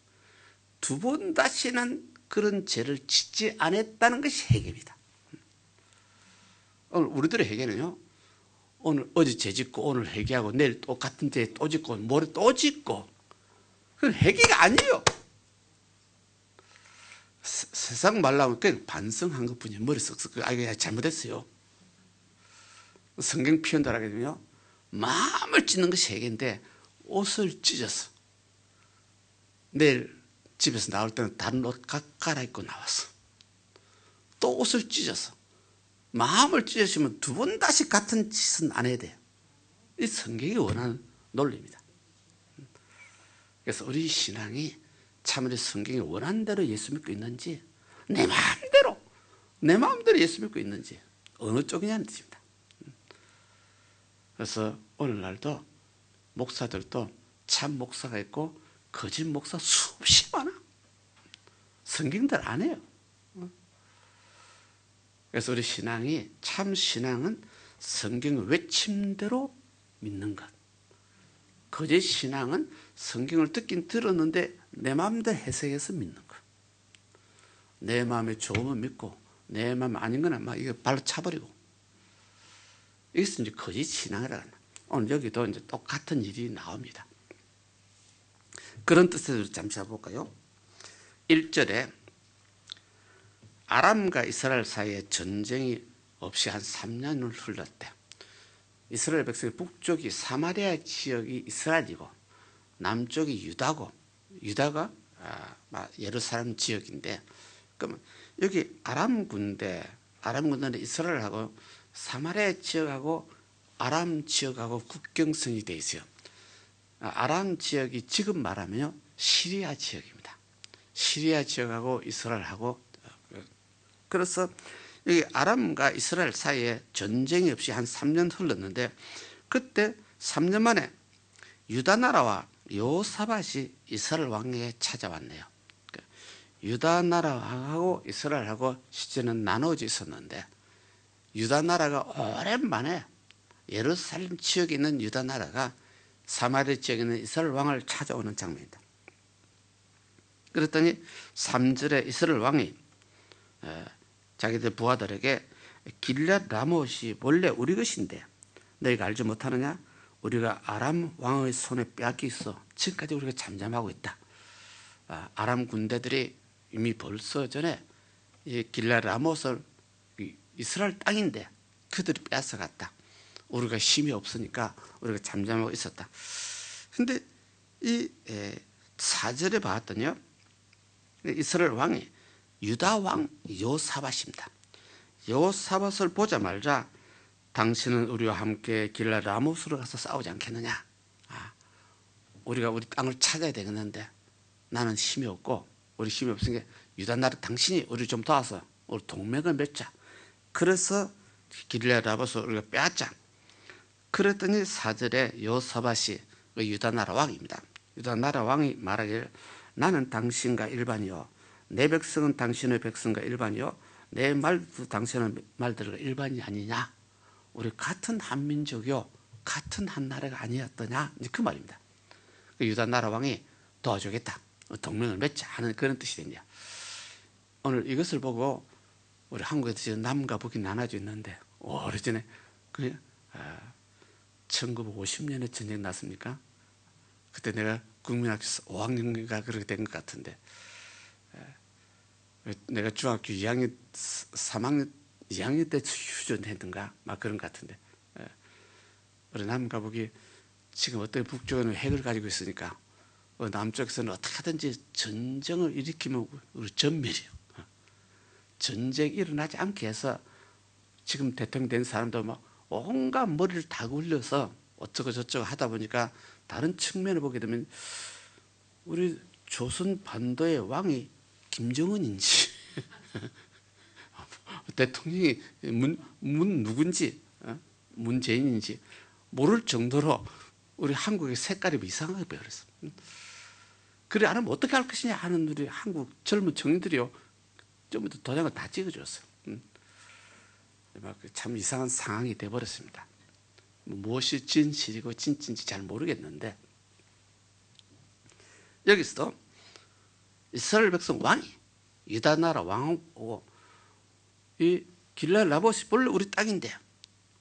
두 번 다시는 그런 죄를 짓지 않았다는 것이 회개입니다. 오늘 우리들의 회개는요, 오늘 어제 죄 짓고 오늘 회개하고 내일 또 같은 죄 또 짓고 모레 또 짓고, 그건 회개가 아니에요. 세상 말로 하면 그냥 반성한 것 뿐이에요. 머리 썩썩 이거 잘못했어요. 성경 표현대로 하게 되면 마음을 찢는 것이 회개인데 옷을 찢었어. 내일 집에서 나올 때는 다른 옷 갈아입고 나왔어. 또 옷을 찢었어. 마음을 찢으시면 두 번 다시 같은 짓은 안 해야 돼요. 이 성경이 원하는 논리입니다. 그래서 우리 신앙이 참으로 성경이 원하는 대로 예수 믿고 있는지, 내 마음대로 예수 믿고 있는지 어느 쪽이냐는 뜻입니다. 그래서 오늘날도 목사들도 참 목사가 있고 거짓 목사 수없이 많아. 성경대로 안 해요. 그래서 우리 신앙이, 참 신앙은 성경 외침대로 믿는 것. 거짓 신앙은 성경을 듣긴 들었는데 내 마음대로 해석해서 믿는 것. 내 마음에 좋으면 믿고 내 마음 아닌 거나 막 이거 발로 차버리고. 이것은 이제 거짓 신앙이라고 합니다. 오늘 여기도 이제 똑같은 일이 나옵니다. 그런 뜻으로 잠시 해볼까요? 1절에 아람과 이스라엘 사이에 전쟁이 없이 한 3년을 흘렀대. 이스라엘 백성의 북쪽이 사마리아 지역이 이스라엘이고 남쪽이 유다고, 유다가 예루살렘 지역인데, 그러면 여기 아람 군대는 이스라엘하고 사마리아 지역하고 아람 지역하고 국경선이 돼 있어요. 아람 지역이 지금 말하면 시리아 지역입니다. 시리아 지역하고 이스라엘하고, 그래서 여기 아람과 이스라엘 사이에 전쟁이 없이 한 3년 흘렀는데, 그때 3년 만에 유다 나라와 여호사밧이 이스라엘 왕에게 찾아왔네요. 유다 나라하고 이스라엘하고 시제는 나눠져 있었는데, 유다 나라가 오랜만에 예루살렘 지역에 있는 유다 나라가 사마리아 지역에 있는 이스라엘 왕을 찾아오는 장면입니다. 그랬더니 3절에 이스라엘 왕이 자기들 부하들에게 길앗 라못이 원래 우리 것인데 너희가 알지 못하느냐? 우리가 아람 왕의 손에 빼앗겨 있어. 지금까지 우리가 잠잠하고 있다. 아람 군대들이 이미 벌써 전에 이 길앗 라못을 이스라엘 땅인데 그들이 빼앗아갔다. 우리가 힘이 없으니까 우리가 잠잠하고 있었다. 근데 이 4절에 봤더니요, 이스라엘 왕이 유다 왕 여호사밧입니다. 여호사밧을 보자마자 당신은 우리와 함께 길앗 라못으로 가서 싸우지 않겠느냐? 우리가 우리 땅을 찾아야 되겠는데 나는 힘이 없고 우리 힘이 없으니까 유다 나라 당신이 우리 좀 도와서 우리 동맹을 맺자. 그래서 길앗 라못을 우리가 빼앗자. 그랬더니 4절에 여호사밧이 유다 나라 왕입니다. 유다 나라 왕이 말하기를 나는 당신과 일반이요, 내 백성은 당신의 백성과 일반이요, 내 말도 당신의 말들과 일반이 아니냐? 우리 같은 한민족이요, 같은 한 나라가 아니었더냐? 이제 그 말입니다. 유다 나라 왕이 도와주겠다, 동맹을 맺자 하는 그런 뜻이 됩니다. 오늘 이것을 보고 우리 한국에서 지금 남과 북이 나눠져 있는데 오래전에 1950년에 전쟁 났습니까? 그때 내가 국민학교 5학년인가 그렇게 된 것 같은데, 내가 중학교 2학년, 3학년, 2학년 때 휴전했던가 막 그런 것 같은데, 우리 남가북이 지금 어떤 북쪽에는 핵을 가지고 있으니까 남쪽에서는 어떻게 하든지 전쟁을 일으키면 우리 전멸이에요. 전쟁이 일어나지 않게 해서 지금 대통령 된 사람도 막 온갖 머리를 다 굴려서 어쩌고 저쩌고 하다 보니까 다른 측면을 보게 되면 우리 조선 반도의 왕이 김정은인지 대통령이 문 누군지 문재인인지 모를 정도로 우리 한국의 색깔이 이상하게 보여버렸어. 그래 안 하면 어떻게 할 것이냐 하는 우리 한국 젊은 청년들이요, 좀부터 도장을 다 찍어줬어요. 참 이상한 상황이 돼버렸습니다. 무엇이 진실이고 진짜인지 잘 모르겠는데, 여기서도 이스라엘 백성 왕이 유다 나라 왕하고 이 길랄 라봇이 원래 우리 땅인데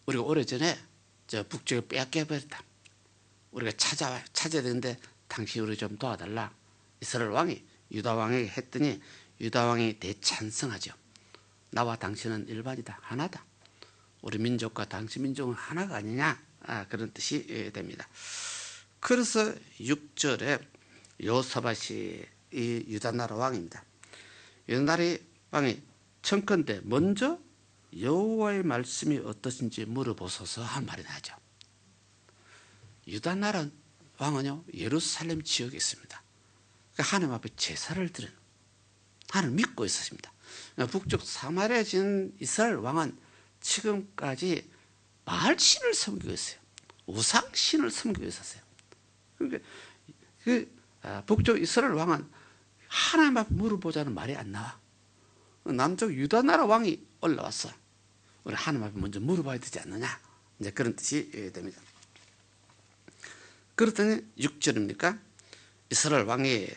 우리가 오래전에 저 북쪽에 빼앗겨 버렸다. 우리가 찾아야 되는데 당신 우리 좀 도와달라. 이스라엘 왕이 유다 왕에게 했더니 유다 왕이 대찬성하죠. 나와 당신은 일반이다, 하나다. 우리 민족과 당신 민족은 하나가 아니냐, 그런 뜻이 됩니다. 그래서 6절에 여호사밧이 이 유다 나라 왕입니다. 유다 나라 왕이 청컨대 먼저 여호와의 말씀이 어떠신지 물어보소서 한 말이 나죠. 유다 나라 왕은요, 예루살렘 지역에 있습니다. 그러니까 하나님 앞에 제사를 드리는, 하나님을 믿고 있었습니다. 북쪽 사마리아에 지은 이스라엘 왕은 지금까지 바알신을 섬기고 있어요. 우상신을 섬기고 있었어요. 그러니까 북쪽 이스라엘 왕은 하나님 앞에 물어보자는 말이 안 나와. 남쪽 유다 나라 왕이 올라왔어. 우리 하나님 앞에 먼저 물어봐야 되지 않느냐, 이제 그런 뜻이 됩니다. 그렇더니 6절입니까? 이스라엘 왕이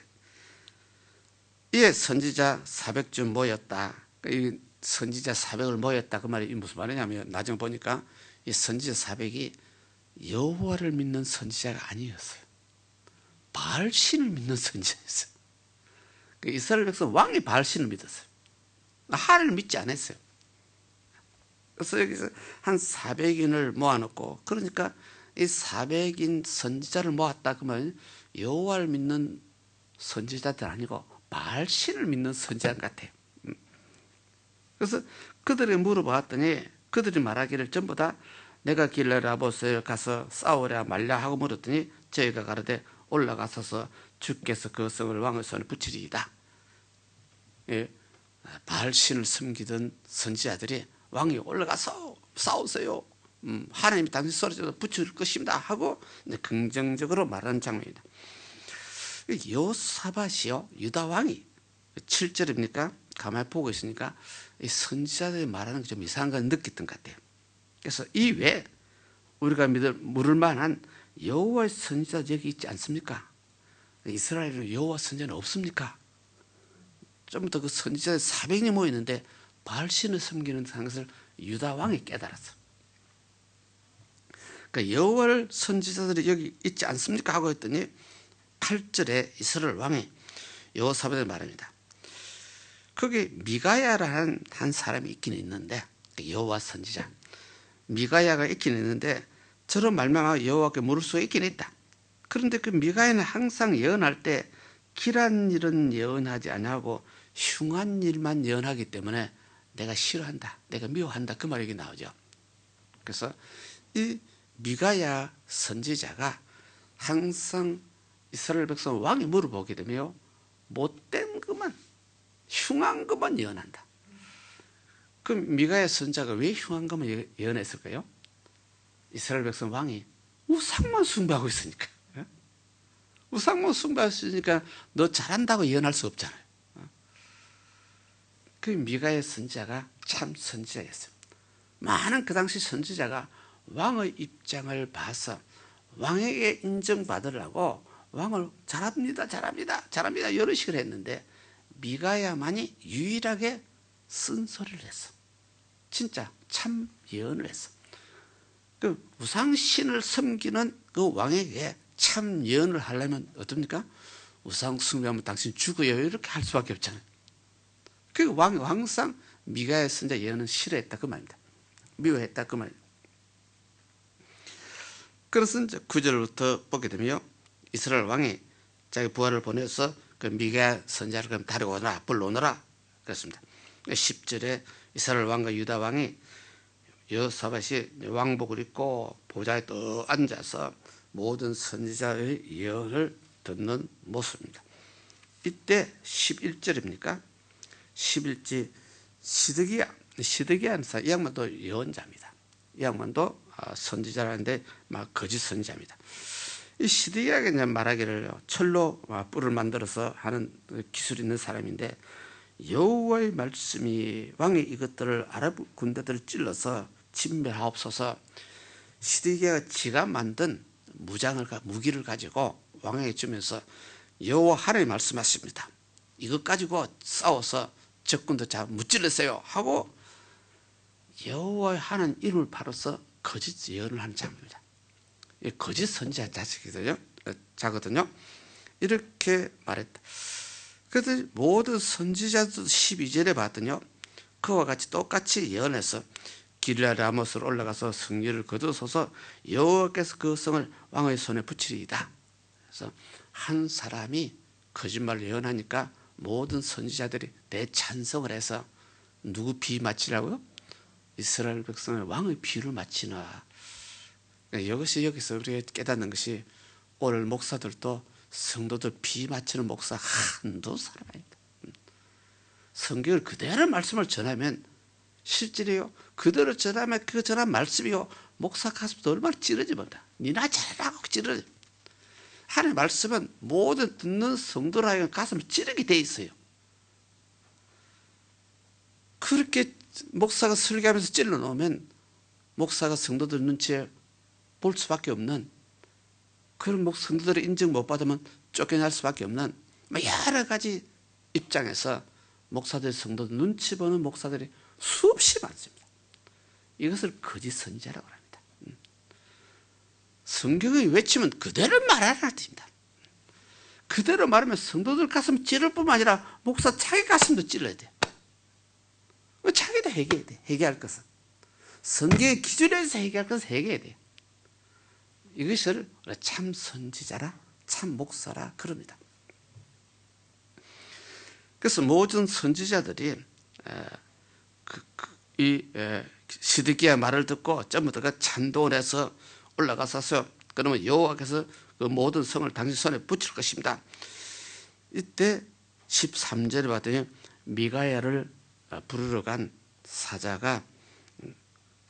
이에 선지자 400쯤 모였다. 이 선지자 400을 모였다, 그 말이 무슨 말이냐면 나중에 보니까 이 선지자 400이 여호와를 믿는 선지자가 아니었어요. 바알신을 믿는 선지자였어요. 이스라엘 백성 왕이 바알신을 믿었어요. 하나님을 믿지 않았어요. 그래서 여기서 한 400인을 모아놓고, 그러니까 이 400인 선지자를 모았다 그러면 여호와를 믿는 선지자들 아니고 바알신을 믿는 선지자 같아요. 그래서 그들이 물어봤더니 그들이 말하기를 전부 다 내가 길랄 라봇에 가서 싸우랴 말랴 하고 물었더니 저희가 가로되 올라가서서 주께서 그 성을 왕의 손에 붙이리이다. 예, 바알신을 섬기던 선지자들이 왕이 올라가서 싸우세요, 하나님이 당신 소리쳐서 붙일 것입니다 하고 이제 긍정적으로 말하는 장면입니다. 여호사밧이요, 유다 왕이 7절입니까? 가만히 보고 있으니까 이 선지자들이 말하는 게 좀 이상한 걸 느꼈던 것 같아요. 그래서 이 외에 우리가 물을 만한 여호와의 선지자 여기 있지 않습니까? 이스라엘은 여호와 선지자는 없습니까? 좀 더 그 선지자 400이 모이는데 바알신을 섬기는 것을 유다 왕이 깨달았어. 그러니까 여호와를 선지자들이 여기 있지 않습니까? 하고 했더니 8절에 이스라엘 왕이 여호사밧을 말합니다. 거기 미가야라는 한 사람이 있긴 있는데, 여호와 선지자 미가야가 있긴 있는데 저런 말만 여호와께 물을 수 있긴 있다. 그런데 그 미가야는 항상 예언할 때 길한 일은 예언하지 아니하고 흉한 일만 예언하기 때문에 내가 싫어한다, 내가 미워한다, 그 말이 나오죠. 그래서 이 미가야 선지자가 항상 이스라엘 백성 왕이 물어보게 되면 못된 것만, 흉한 것만 예언한다. 그럼 미가야 선지자가 왜 흉한 것만 예언했을까요? 이스라엘 백성 왕이 우상만 숭배하고 있으니까. 우상만 숭배했으니까 너 잘한다고 예언할 수 없잖아요. 그 미가야 선지자가 참 선지자였어요. 많은 그 당시 선지자가 왕의 입장을 봐서 왕에게 인정받으려고 왕을 잘합니다, 잘합니다, 잘합니다 이런 식으로 했는데 미가야만이 유일하게 쓴소리를 했어. 진짜 참 예언을 했어. 그 우상신을 섬기는 그 왕에게 참 예언을 하려면 어떻습니까? 우상 숭배하면 당신 죽어요 이렇게 할 수밖에 없잖아요. 그 왕이 항상 미가야 선지자 예언은 싫어했다 그 말입니다. 미워했다 그 말입니다. 그래서 이제 9절부터 보게 되면 이스라엘 왕이 자기 부하를 보내서 그 미가야 선지자를 그럼 데리고 오너라 불러오너라 그랬습니다. 10절에 이스라엘 왕과 유다 왕이 여호사밧이 왕복을 입고 보좌에 떠 앉아서 모든 선지자의 예언을 듣는 모습입니다. 이때 11절입니까? 11절 시드기야 이 양반도 예언자입니다. 이 양반도 선지자라는데 막 거짓 선지자입니다. 이 시드기야가 이제 말하기를 철로 뿔을 만들어서 하는 기술이 있는 사람인데 여호와의 말씀이 왕이 이것들을 아랍 군대들을 찔러서 진멸하옵소서. 시드기야가 지가 만든 무기를 가지고 왕에게 주면서 여호와 하나님 말씀하십니다. 이것 가지고 싸워서 적군도 잘 무찔러세요 하고 여호와의 하나님 이름을 팔아서 거짓 예언을 하는 장면입니다. 거짓 선지자 자거든요. 이렇게 말했다. 그래서 모든 선지자도 12절에 봤더니요. 그와 같이 똑같이 예언해서 길라 라모스로 올라가서 승리를 거두소서 여호와께서 그 성을 왕의 손에 붙이리이다. 그래서 한 사람이 거짓말을 예언하니까 모든 선지자들이 대찬성을 해서 누구 비 맞추라고요? 이스라엘 백성을 왕의 비를 맞추나. 이것이 여기서 우리가 깨닫는 것이 오늘 목사들도 성도들 비 맞추는 목사 한두 사람 아닙니다. 성경을 그대로 말씀을 전하면 실제로요 그대로 전하면 그 전한 말씀이요 목사 가슴도 얼마나 찌르집니다. 니나 잘하라고 찌르. 하나님의 말씀은 모든 듣는 성도로 하여금 가슴을 찌르게 돼 있어요. 그렇게 목사가 설교하면서 찔러 놓으면 목사가 성도들 눈치에 볼 수밖에 없는 그런 성도들의 인정 못 받으면 쫓겨날 수밖에 없는 여러 가지 입장에서 목사들 성도들 눈치 보는 목사들이 수없이 많습니다. 이것을 거짓 선지자라고 합니다. 성경을 외치면 그대로 말하라는 뜻입니다. 그대로 말하면 성도들 가슴 찌를 뿐만 아니라 목사 자기 가슴도 찔러야 돼요. 자기도 회개해야 돼. 회개할 것은 성경의 기준에서 회개할 것은 회개해야 돼요. 이것을 참 선지자라 참 목사라 그럽니다. 그래서 모든 선지자들이 이 시드기야 말을 듣고 전부 다가 찬동을 해서 올라가서 그러면 여호와께서 그 모든 성을 당신 손에 붙일 것입니다. 이때 13절에 봤더니 미가야를 부르러 간 사자가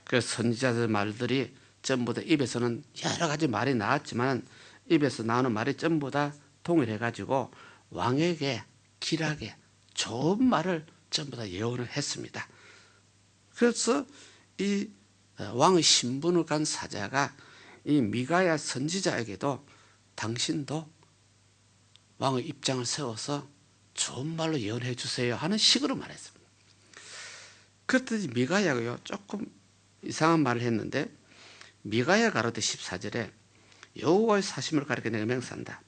그 선지자들 말들이 전부 다 입에서는 여러 가지 말이 나왔지만 입에서 나오는 말이 전부 다 통일해 가지고 왕에게 길하게 좋은 말을 전부 다 예언을 했습니다. 그래서 이 왕의 신분을 간 사자가 이 미가야 선지자에게도 당신도 왕의 입장을 세워서 좋은 말로 예언해 주세요 하는 식으로 말했습니다. 그랬더니 미가야가요 조금 이상한 말을 했는데 미가야 가로되 14절에 여호와의 사심을 가리켜 내가 맹세한다.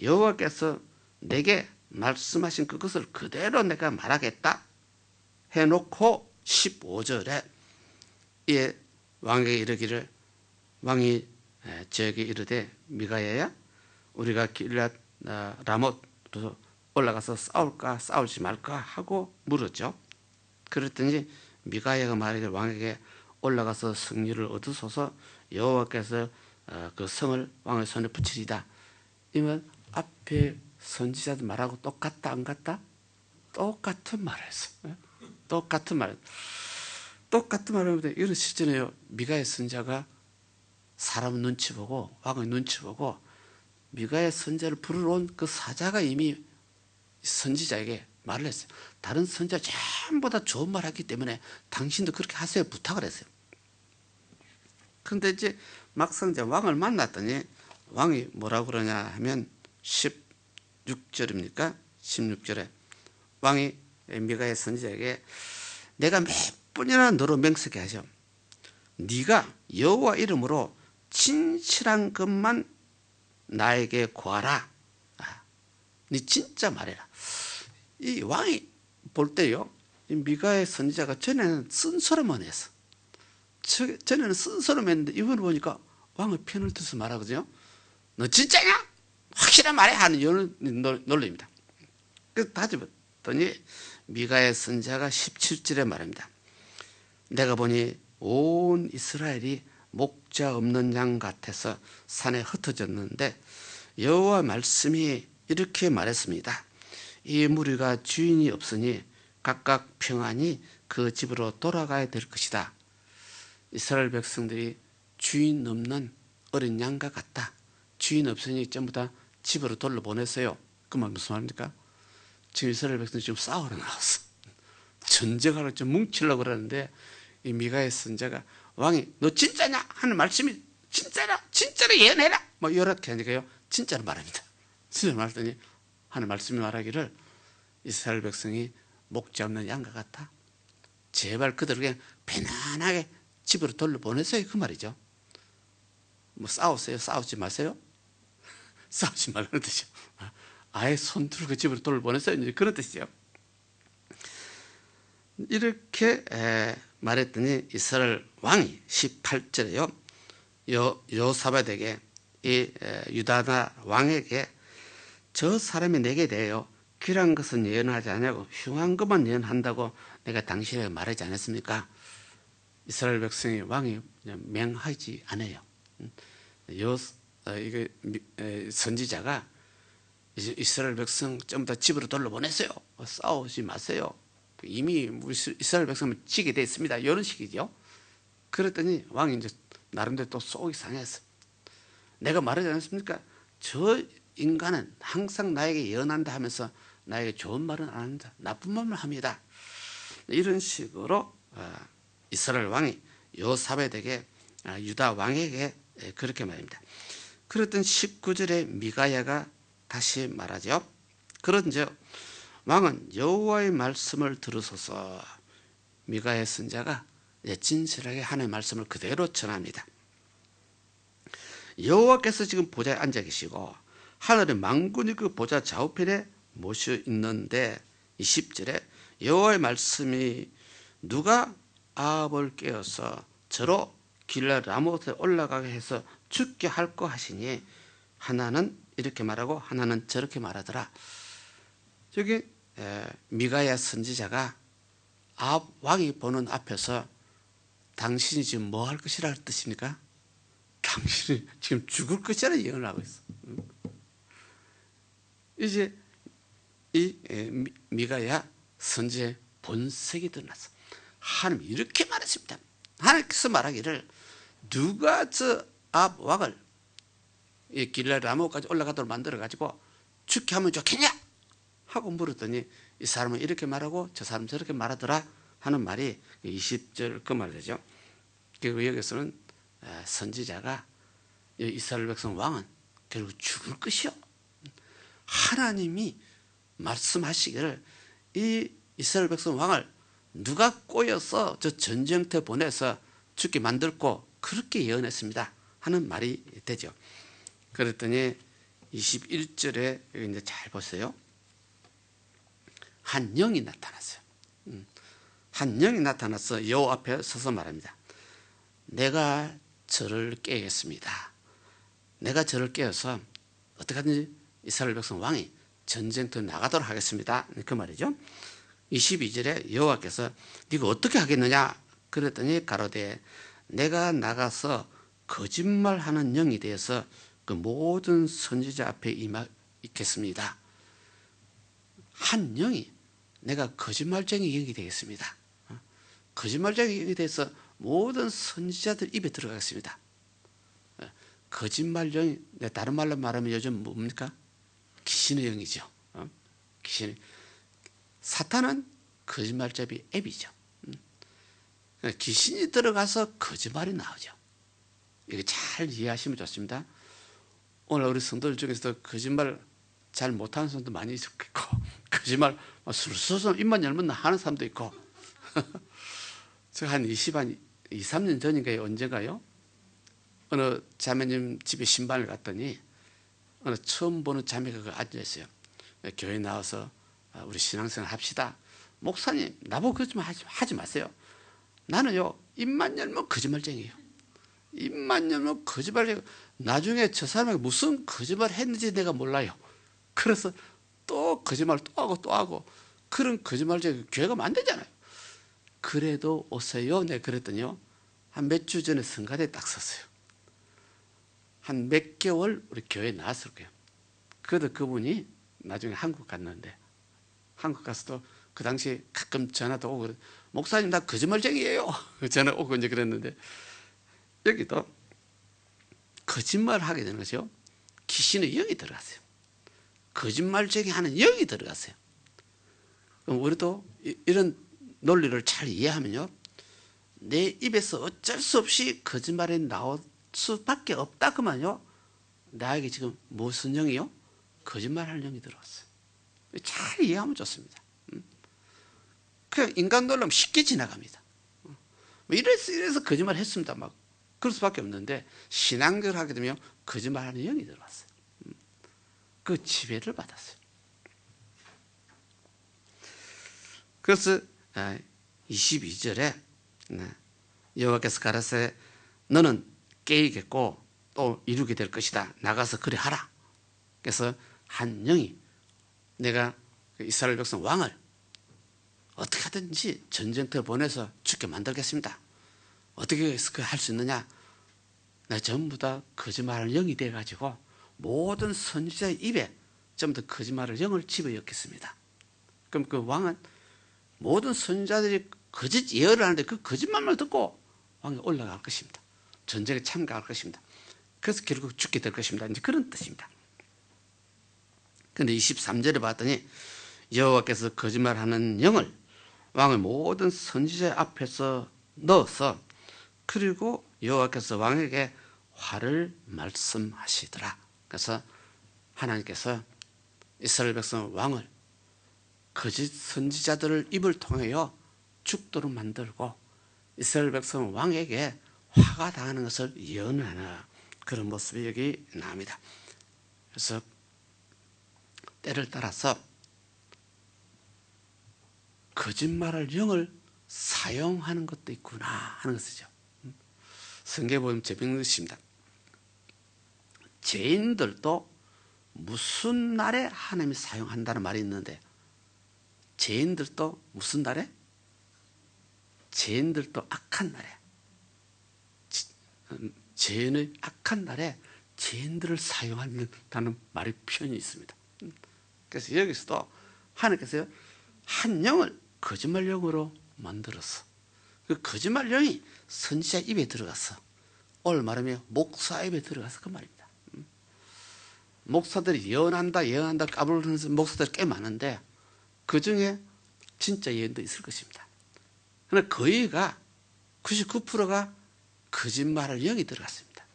여호와께서 내게 말씀하신 그것을 그대로 내가 말하겠다 해놓고 15절에 예, 왕에게 이르기를 왕이 저에게 이르되 미가야야 우리가 길랏 라못으로 올라가서 싸울까 싸울지 말까 하고 물었죠. 그랬더니 미가야가 말하기를 왕에게 올라가서 승리를 얻으소서 여호와께서 그 성을 왕의 손에 붙이리다. 이면 앞에 선지자들 말하고 똑같다 안 같다? 똑같은 말을 했어요. 똑같은 말. 똑같은 말을 하는데 이런 실제네요. 미가야 선지자가 사람 눈치 보고 왕의 눈치 보고 미가야 선지자를 부르러 온 그 사자가 이미 선지자에게 말을 했어요. 다른 선지자 전부 다 좋은 말 했기 때문에 당신도 그렇게 하세요 부탁을 했어요. 그런데 이제 막상 이제 왕을 만났더니 왕이 뭐라고 그러냐 하면 16절입니까? 16절에 왕이 미가야 선지자에게 내가 몇 번이나 너로 맹세케 하죠. 네가 여호와 이름으로 진실한 것만 나에게 구하라. 네 진짜 말해라. 이 왕이 볼 때요, 이 미가의 선지자가 전에는 쓴소리만 했어. 전에는 쓴소리만 했는데 이번에 보니까 왕의 편을 들어서 말하거든요. 너 진짜냐? 확실한 말해 하는 이런 논리입니다. 그래서 다짐했더니 미가의 선지자가 17절에 말합니다. 내가 보니 온 이스라엘이 목자 없는 양 같아서 산에 흩어졌는데 여호와 말씀이 이렇게 말했습니다. 이 무리가 주인이 없으니 각각 평안히 그 집으로 돌아가야 될 것이다. 이스라엘 백성들이 주인 없는 어린 양과 같다. 주인 없으니 전부 다 집으로 돌려보냈어요. 그 말 무슨 말입니까? 지금 이스라엘 백성이 지금 싸우러 나왔어. 전쟁하러 좀 뭉치려고 그러는데 이 미가의 선지자가 왕이 너 진짜냐? 하는 말씀이 진짜냐? 진짜로 예언해라. 뭐 이렇게 하니까요, 진짜로 말합니다. 진짜로 말했더니 하는 말씀이 말하기를 이스라엘 백성이 목자 없는 양과 같아. 제발 그들을 그냥 편안하게 집으로 돌려보내세요. 그 말이죠. 뭐 싸우세요? 싸우지 마세요? 싸우지 말라는 뜻이죠. 아예 손 들고 집으로 돌려보내세요. 그런 뜻이죠. 이렇게 말했더니 이스라엘 왕이 18절에요. 여호사밧에게 이 유다나 왕에게 저 사람이 내게 대하여 귀한 것은 예언하지 않냐고 흉한 것만 예언한다고 내가 당신에게 말하지 않았습니까? 이스라엘 백성이 왕이 맹하지 않아요. 이게 선지자가 이스라엘 백성 전부 다 집으로 돌려보냈어요. 싸우지 마세요. 이미 이스라엘 백성은 지게 돼 있습니다. 이런 식이죠. 그랬더니 왕이 이제 나름대로 또 속이 상했어. 내가 말하지 않았습니까? 저 인간은 항상 나에게 예언한다 하면서 나에게 좋은 말은 안 한다. 나쁜 말만 합니다. 이런 식으로 이스라엘 왕이 여호사밧에게 유다 왕에게 그렇게 말합니다. 그랬던 19절에 미가야가 다시 말하죠. 그런즉 왕은 여호와의 말씀을 들으소서. 미가의 선자가 진실하게 하나님의 말씀을 그대로 전합니다. 여호와께서 지금 보좌에 앉아 계시고 하늘의 만군이 그 보좌 좌우편에 모셔 있는데 20절에 여호와의 말씀이 누가 아합을 깨어서 저로 길랄 라못에 올라가게 해서 죽게 할까 하시니 하나는 이렇게 말하고 하나는 저렇게 말하더라. 저기 미가야 선지자가 아합 왕이 보는 앞에서 당신이 지금 뭐 할 것이라는 뜻입니까? 당신이 지금 죽을 것이라 예언을 하고 있어. 이제 이 미가야 선지의 본색이 드러났어. 하나님이 이렇게 말했습니다. 하나님께서 말하기를 누가 저 아합 왕을 이 길랄 라모까지 올라가도록 만들어 가지고 죽게 하면 좋겠냐 하고 물었더니 이 사람은 이렇게 말하고 저 사람은 저렇게 말하더라 하는 말이 20절 그 말이죠. 그리고 여기서는 선지자가 이스라엘 백성 왕은 결국 죽을 것이요. 하나님이 말씀하시기를 이 이스라엘 백성 왕을 누가 꼬여서 저 전쟁터에 보내서 죽게 만들고 그렇게 예언했습니다 하는 말이 되죠. 그랬더니 21절에 여기 이제 잘 보세요. 한 영이 나타났어요. 한 영이 나타나서 여호와 앞에 서서 말합니다. 내가 저를 깨겠습니다. 내가 저를 깨어서 어떻게 하든지 이스라엘 백성 왕이 전쟁터에 나가도록 하겠습니다. 그 말이죠. 22절에 여호와께서 네가 어떻게 하겠느냐 그랬더니 가로되 내가 나가서 거짓말하는 영이 되어서 그 모든 선지자 앞에 있겠습니다. 한 영이 내가 거짓말쟁이 영이 되겠습니다. 거짓말쟁이 영이 돼서 모든 선지자들 입에 들어가겠습니다. 거짓말 영이 다른 말로 말하면 요즘 뭡니까? 귀신의 영이죠. 귀신. 사탄은 거짓말잡이 앱이죠. 귀신이 들어가서 거짓말이 나오죠. 이거 잘 이해하시면 좋습니다. 오늘 우리 성도들 중에서도 거짓말 잘 못하는 사람도 많이 있고 거짓말 술술 입만 열면 하는 사람도 있고 제가 한 2, 3년 전인가요? 언젠가요? 어느 자매님 집에 신방을 갔더니 어느 처음 보는 자매가 그 앉아있어요. 교회 나와서 우리 신앙생활 합시다. 목사님 나보고 거짓말 하지 마세요. 나는요 입만 열면 거짓말쟁이에요. 입만 열면 거짓말쟁이. 나중에 저 사람이 무슨 거짓말 했는지 내가 몰라요. 그래서 또 거짓말 또 하고 그런 거짓말쟁이 교회가 안 되잖아요. 그래도 오세요. 내가 그랬더니요 한 몇 주 전에 성가대에 딱 섰어요. 한 몇 개월 우리 교회에 나왔을 거예요. 그래도 그분이 나중에 한국 갔는데 한국 가서도 그 당시에 가끔 전화도 오고 목사님 나 거짓말쟁이에요. 전화 오고 이제 그랬는데 여기도 거짓말 하게 되는 거죠. 귀신의 영이 들어갔어요. 거짓말쟁이 하는 영이 들어갔어요. 그럼 우리도 이런 논리를 잘 이해하면요 내 입에서 어쩔 수 없이 거짓말이 나올 수밖에 없다 그만요 나에게 지금 무슨 영이요? 거짓말하는 영이 들어왔어요. 잘 이해하면 좋습니다. 그냥 인간 논리면 쉽게 지나갑니다. 이래서 거짓말 했습니다. 막 그럴 수밖에 없는데 신앙생활을 하게 되면 거짓말하는 영이 들어왔어요. 그 지배를 받았어요. 그래서 22절에 여호와께서 가라사대 너는 깨이겠고 또 이루게 될 것이다. 나가서 그리 하라. 그래서 한 영이 내가 이스라엘 백성 왕을 어떻게 하든지 전쟁터에 보내서 죽게 만들겠습니다. 어떻게 할 수 있느냐? 내가 전부 다 거짓말을 영이 돼가지고 모든 선지자의 입에 전부 다 거짓말을 영을 집어넣겠습니다. 그럼 그 왕은 모든 선지자들이 거짓 예언을 하는데 그 거짓말만 듣고 왕이 올라갈 것입니다. 전쟁에 참가할 것입니다. 그래서 결국 죽게 될 것입니다. 이제 그런 뜻입니다. 그런데 23절에 봤더니 여호와께서 거짓말하는 영을 왕의 모든 선지자 앞에서 넣어서 그리고 여호와께서 왕에게 화를 말씀하시더라. 그래서 하나님께서 이스라엘 백성 왕을 거짓 선지자들을 입을 통하여 죽도록 만들고 이스라엘 백성 왕에게 화가 당하는 것을 예언하는 그런 모습이 여기 나옵니다. 그래서 때를 따라서 거짓말할 영을 사용하는 것도 있구나 하는 것이죠. 성경에 보면 재밌는 것입니다. 죄인들도 무슨 날에 하나님이 사용한다는 말이 있는데 죄인들도 무슨 날에? 죄인들도 악한 날에 죄인의 악한 날에 죄인들을 사용한다는 말이 표현이 있습니다. 그래서 여기서도 하나님께서 한 영을 거짓말 영으로 만들어서 그 거짓말 영이 선지자 입에 들어가서 오늘 말하면 목사 입에 들어가서 그 말입니다. 목사들이 예언한다 까불면서 목사들이 꽤 많은데 그 중에 진짜 예언도 있을 것입니다. 그러나 거의가 99%가 거짓말을 영이 들어갔습니다.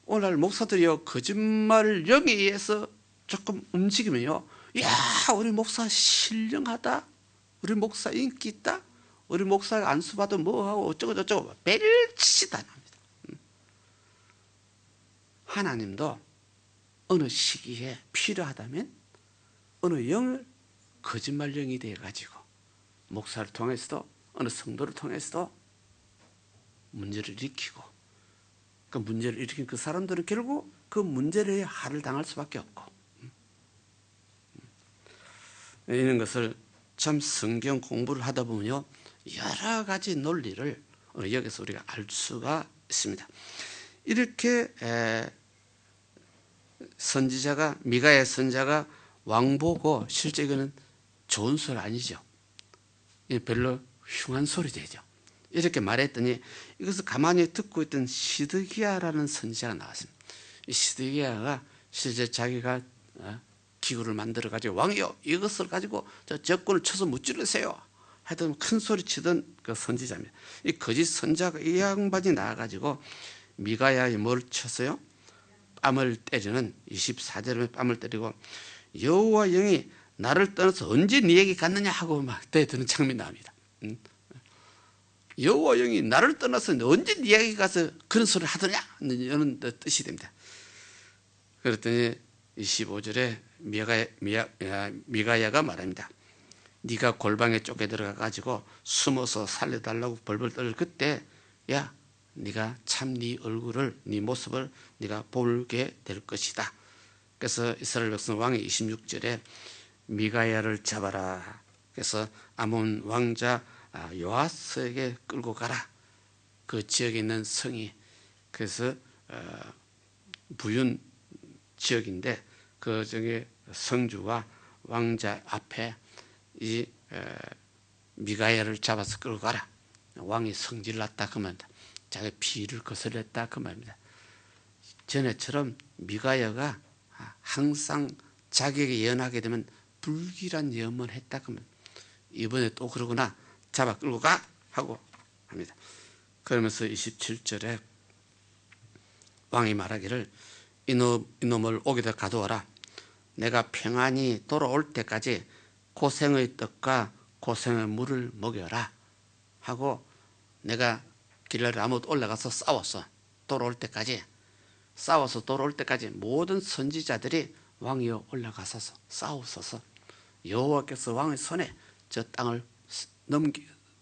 오늘날 목사들이요 거짓말 영에 의해서 조금 움직이면요 야 우리 목사 신령하다, 우리 목사 인기 있다, 우리 목사가 안수받아 뭐하고 어쩌고 저쩌고 별짓이 다 납니다. 하나님도 어느 시기에 필요하다면 어느 영을 거짓말 영이 되어가지고 목사를 통해서도 어느 성도를 통해서도 문제를 일으키고 그 문제를 일으킨 그 사람들은 결국 그 문제를 화를 당할 수밖에 없고 이런 것을 참 성경 공부를 하다 보면요 여러 가지 논리를 여기서 우리가 알 수가 있습니다. 이렇게 선지자가 미가야 선지자가 왕 보고 실제 이거는 좋은 소리 아니죠. 별로 흉한 소리 되죠. 이렇게 말했더니 이것을 가만히 듣고 있던 시드기야라는 선지자가 나왔습니다. 이 시드기야가 실제 자기가 기구를 만들어 가지고 왕이요 이것을 가지고 저 적군을 쳐서 무찌르세요 하여튼 큰 소리 치던 그 선지자입니다. 이 거짓 선지자가 이 양반이 나와가지고 미가야의 뭘 쳤어요? 뺨을 때리는 24절에 뺨을 때리고 여호와 영이 나를 떠나서 언제 네 얘기 갔느냐 하고 막 대드는 장면이 나옵니다. 여호와 영이 나를 떠나서 언제 네 이야기 가서 그런 소리를 하더냐 이런 뜻이 됩니다. 그랬더니 25절에 미가야가 말합니다. 네가 골방에 쫓겨 들어가 가지고 숨어서 살려달라고 벌벌 떨 그때 야 네가 참 네 얼굴을 네 모습을 네가 보게 될 것이다. 그래서 이스라엘 백성 왕이 26절에 미가야를 잡아라. 그래서 아몬 왕자 요아스에게 끌고 가라. 그 지역에 있는 성이 그래서 부윤 지역인데 그 중에 성주와 왕자 앞에 이 미가야를 잡아서 끌고 가라. 왕이 성질났다 그 말입니다. 자기 비위를 거슬렸다 그 말입니다. 전에처럼 미가야가 항상 자기에게 예언하게 되면 불길한 예언을 했다 그 말입니다. 이번에 또 그러구나 잡아 끌고 가 하고 합니다. 그러면서 27절에 왕이 말하기를 이놈을 오게다 가두어라. 내가 평안히 돌아올 때까지 고생의 떡과 고생의 물을 먹여라 하고 내가 길라리 아무도 올라가서 싸웠어. 돌아올 때까지 싸워서 돌아올 때까지 모든 선지자들이 왕 위에 올라가서 싸우소서. 여호와께서 왕의 손에 저 땅을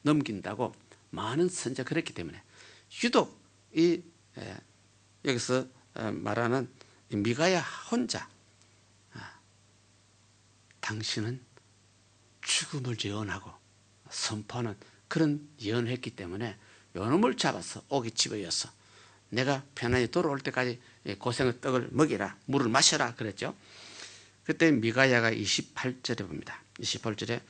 넘긴다고 많은 선지자가 그랬기 때문에 유독 이 여기서 말하는 미가야 혼자 당신은 죽음을 예언하고 선포하는 그런 예언을 했기 때문에 요놈을 잡아서 오기 집어였어. 내가 편안히 돌아올 때까지 고생의 떡을 먹이라 물을 마셔라 그랬죠. 그때 미가야가 28절에 봅니다. 28절에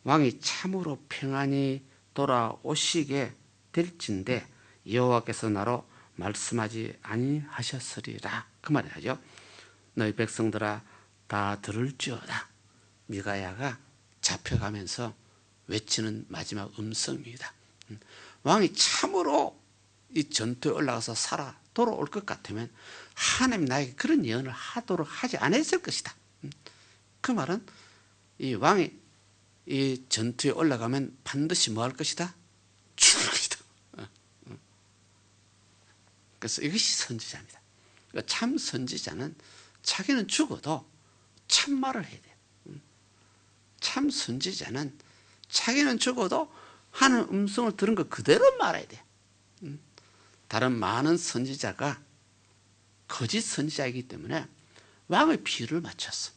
왕이 참으로 평안히 돌아오시게 될진데 여호와께서 나로 말씀하지 아니하셨으리라 그 말을 하죠. 너희 백성들아 다 들을지어다. 미가야가 잡혀가면서 외치는 마지막 음성입니다. 왕이 참으로 이 전투에 올라가서 살아 돌아올 것 같으면 하나님 나에게 그런 예언을 하도록 하지 않았을 것이다. 그 말은 이 왕이 이 전투에 올라가면 반드시 뭐 할 것이다? 죽을 것이다. 그래서 이것이 선지자입니다. 참 선지자는 자기는 죽어도 참말을 해야 돼요. 참 선지자는 자기는 죽어도 하는 음성을 들은 거 그대로 말해야 돼요. 다른 많은 선지자가 거짓 선지자이기 때문에 왕의 비유를 맞췄어.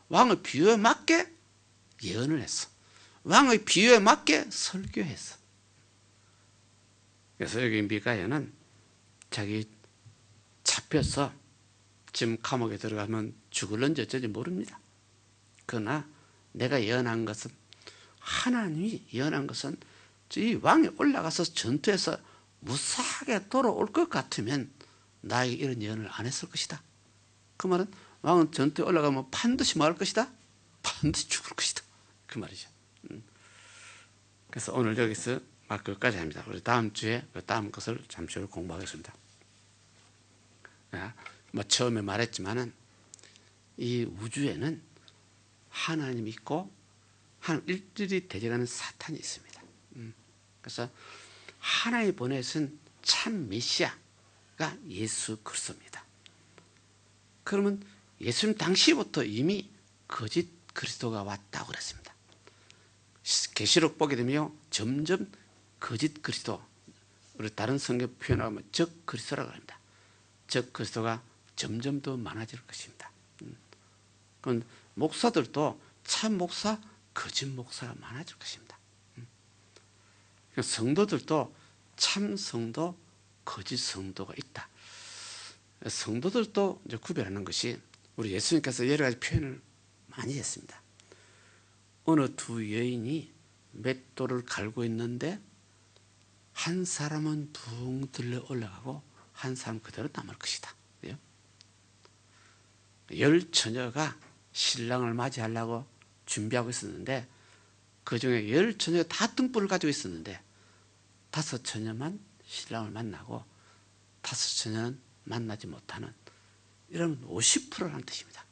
왕의 비유에 맞게 예언을 했어. 왕의 비유에 맞게 설교했어. 그래서 여기 미가야는 자기 잡혀서 지금 감옥에 들어가면 죽을런지 어쩔지 모릅니다. 그러나 내가 예언한 것은 하나님이 예언한 것은 이 왕이 올라가서 전투에서 무사하게 돌아올 것 같으면 나에게 이런 예언을 안 했을 것이다. 그 말은 왕은 전투에 올라가면 반드시 뭐 할 것이다? 반드시 죽을 것이다. 그 말이죠. 그래서 오늘 여기서 막 끝까지 합니다. 우리 다음 주에 그 다음 것을 잠시 후 공부하겠습니다. 뭐 처음에 말했지만은 이 우주에는 하나님이 있고 한 일들이 대적하는 사탄이 있습니다. 그래서 하나님이 보내신 참 메시아가 예수 그리스도입니다. 그러면 예수님 당시부터 이미 거짓 그리스도가 왔다고 그랬습니다. 계시록 보게 되면 점점 거짓 그리스도, 우리 다른 성경 표현하면 적 그리스도라고 합니다. 적 그리스도가 점점 더 많아질 것입니다. 그건 목사들도 참 목사, 거짓 목사가 많아질 것입니다. 성도들도 참 성도, 거짓 성도가 있다. 성도들도 이제 구별하는 것이 우리 예수님께서 여러 가지 표현을 많이 했습니다. 어느 두 여인이 맷돌을 갈고 있는데 한 사람은 붕 들려 올라가고 한 사람 그대로 남을 것이다. 열 처녀가 신랑을 맞이하려고 준비하고 있었는데 그 중에 열 처녀가 다 등불을 가지고 있었는데 다섯 처녀만 신랑을 만나고 다섯 처녀는 만나지 못하는, 이러면 50%라는 뜻입니다.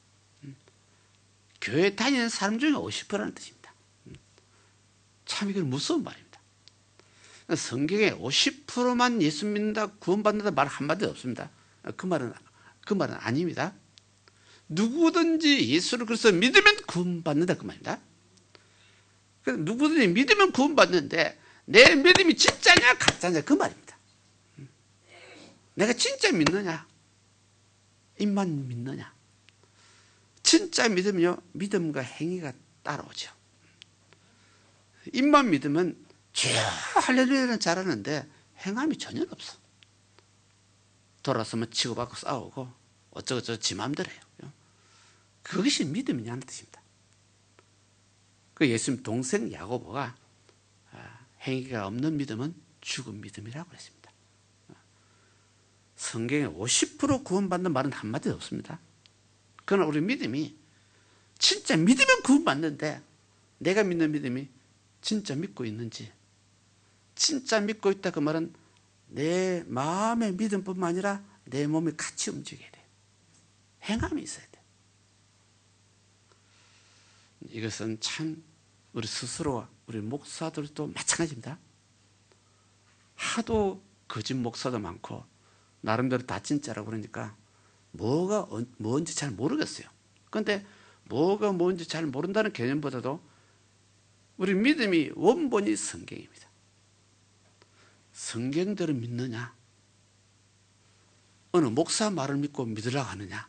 교회 다니는 사람 중에 50%라는 뜻입니다. 참 이건 무서운 말입니다. 성경에 50%만 예수 믿는다, 구원받는다 말 한마디도 없습니다. 그 말은 아닙니다. 누구든지 예수를 그래서 믿으면 구원받는다 그 말입니다. 누구든지 믿으면 구원받는데 내 믿음이 진짜냐 가짜냐 그 말입니다. 내가 진짜 믿느냐, 입만 믿느냐. 진짜 믿으면요, 믿음과 행위가 따라오죠. 입만 믿으면 주여 할렐루야는 잘하는데 행함이 전혀 없어. 돌아서면 치고받고 싸우고 어쩌고저쩌고 지 맘대로 해요. 그것이 믿음이냐는 뜻입니다. 그 예수님 동생 야고보가 행위가 없는 믿음은 죽은 믿음이라고 했습니다. 성경에 50% 구원받는 말은 한마디도 없습니다. 그러나 우리 믿음이 진짜 믿으면 구원받는데 내가 믿는 믿음이 진짜 믿고 있는지, 진짜 믿고 있다 그 말은 내 마음의 믿음뿐만 아니라 내 몸이 같이 움직여야 돼요. 행함이 있어야 돼요. 이것은 참 우리 스스로와 우리 목사들도 마찬가지입니다. 하도 거짓 목사도 많고 나름대로 다 진짜라고 그러니까 뭐가 뭔지 잘 모르겠어요. 그런데 뭐가 뭔지 잘 모른다는 개념보다도 우리 믿음이 원본이 성경입니다. 성경대로 믿느냐, 어느 목사 말을 믿고 믿으라고 하느냐,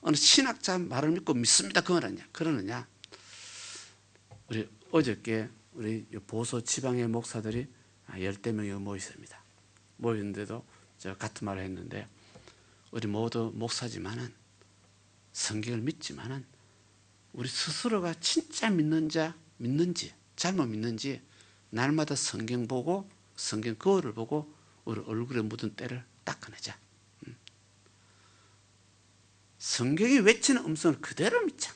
어느 신학자 말을 믿고 믿습니다 그러느냐. 우리 어저께 우리 보소 지방의 목사들이 10대 명이 모였습니다. 모였는데도 제가 같은 말을 했는데, 우리 모두 목사지만은 성경을 믿지만은 우리 스스로가 진짜 믿는지 잘못 믿는지 날마다 성경 보고 성경 거울을 보고 우리 얼굴에 묻은 때를 닦아내자. 성경이 외치는 음성을 그대로 믿자.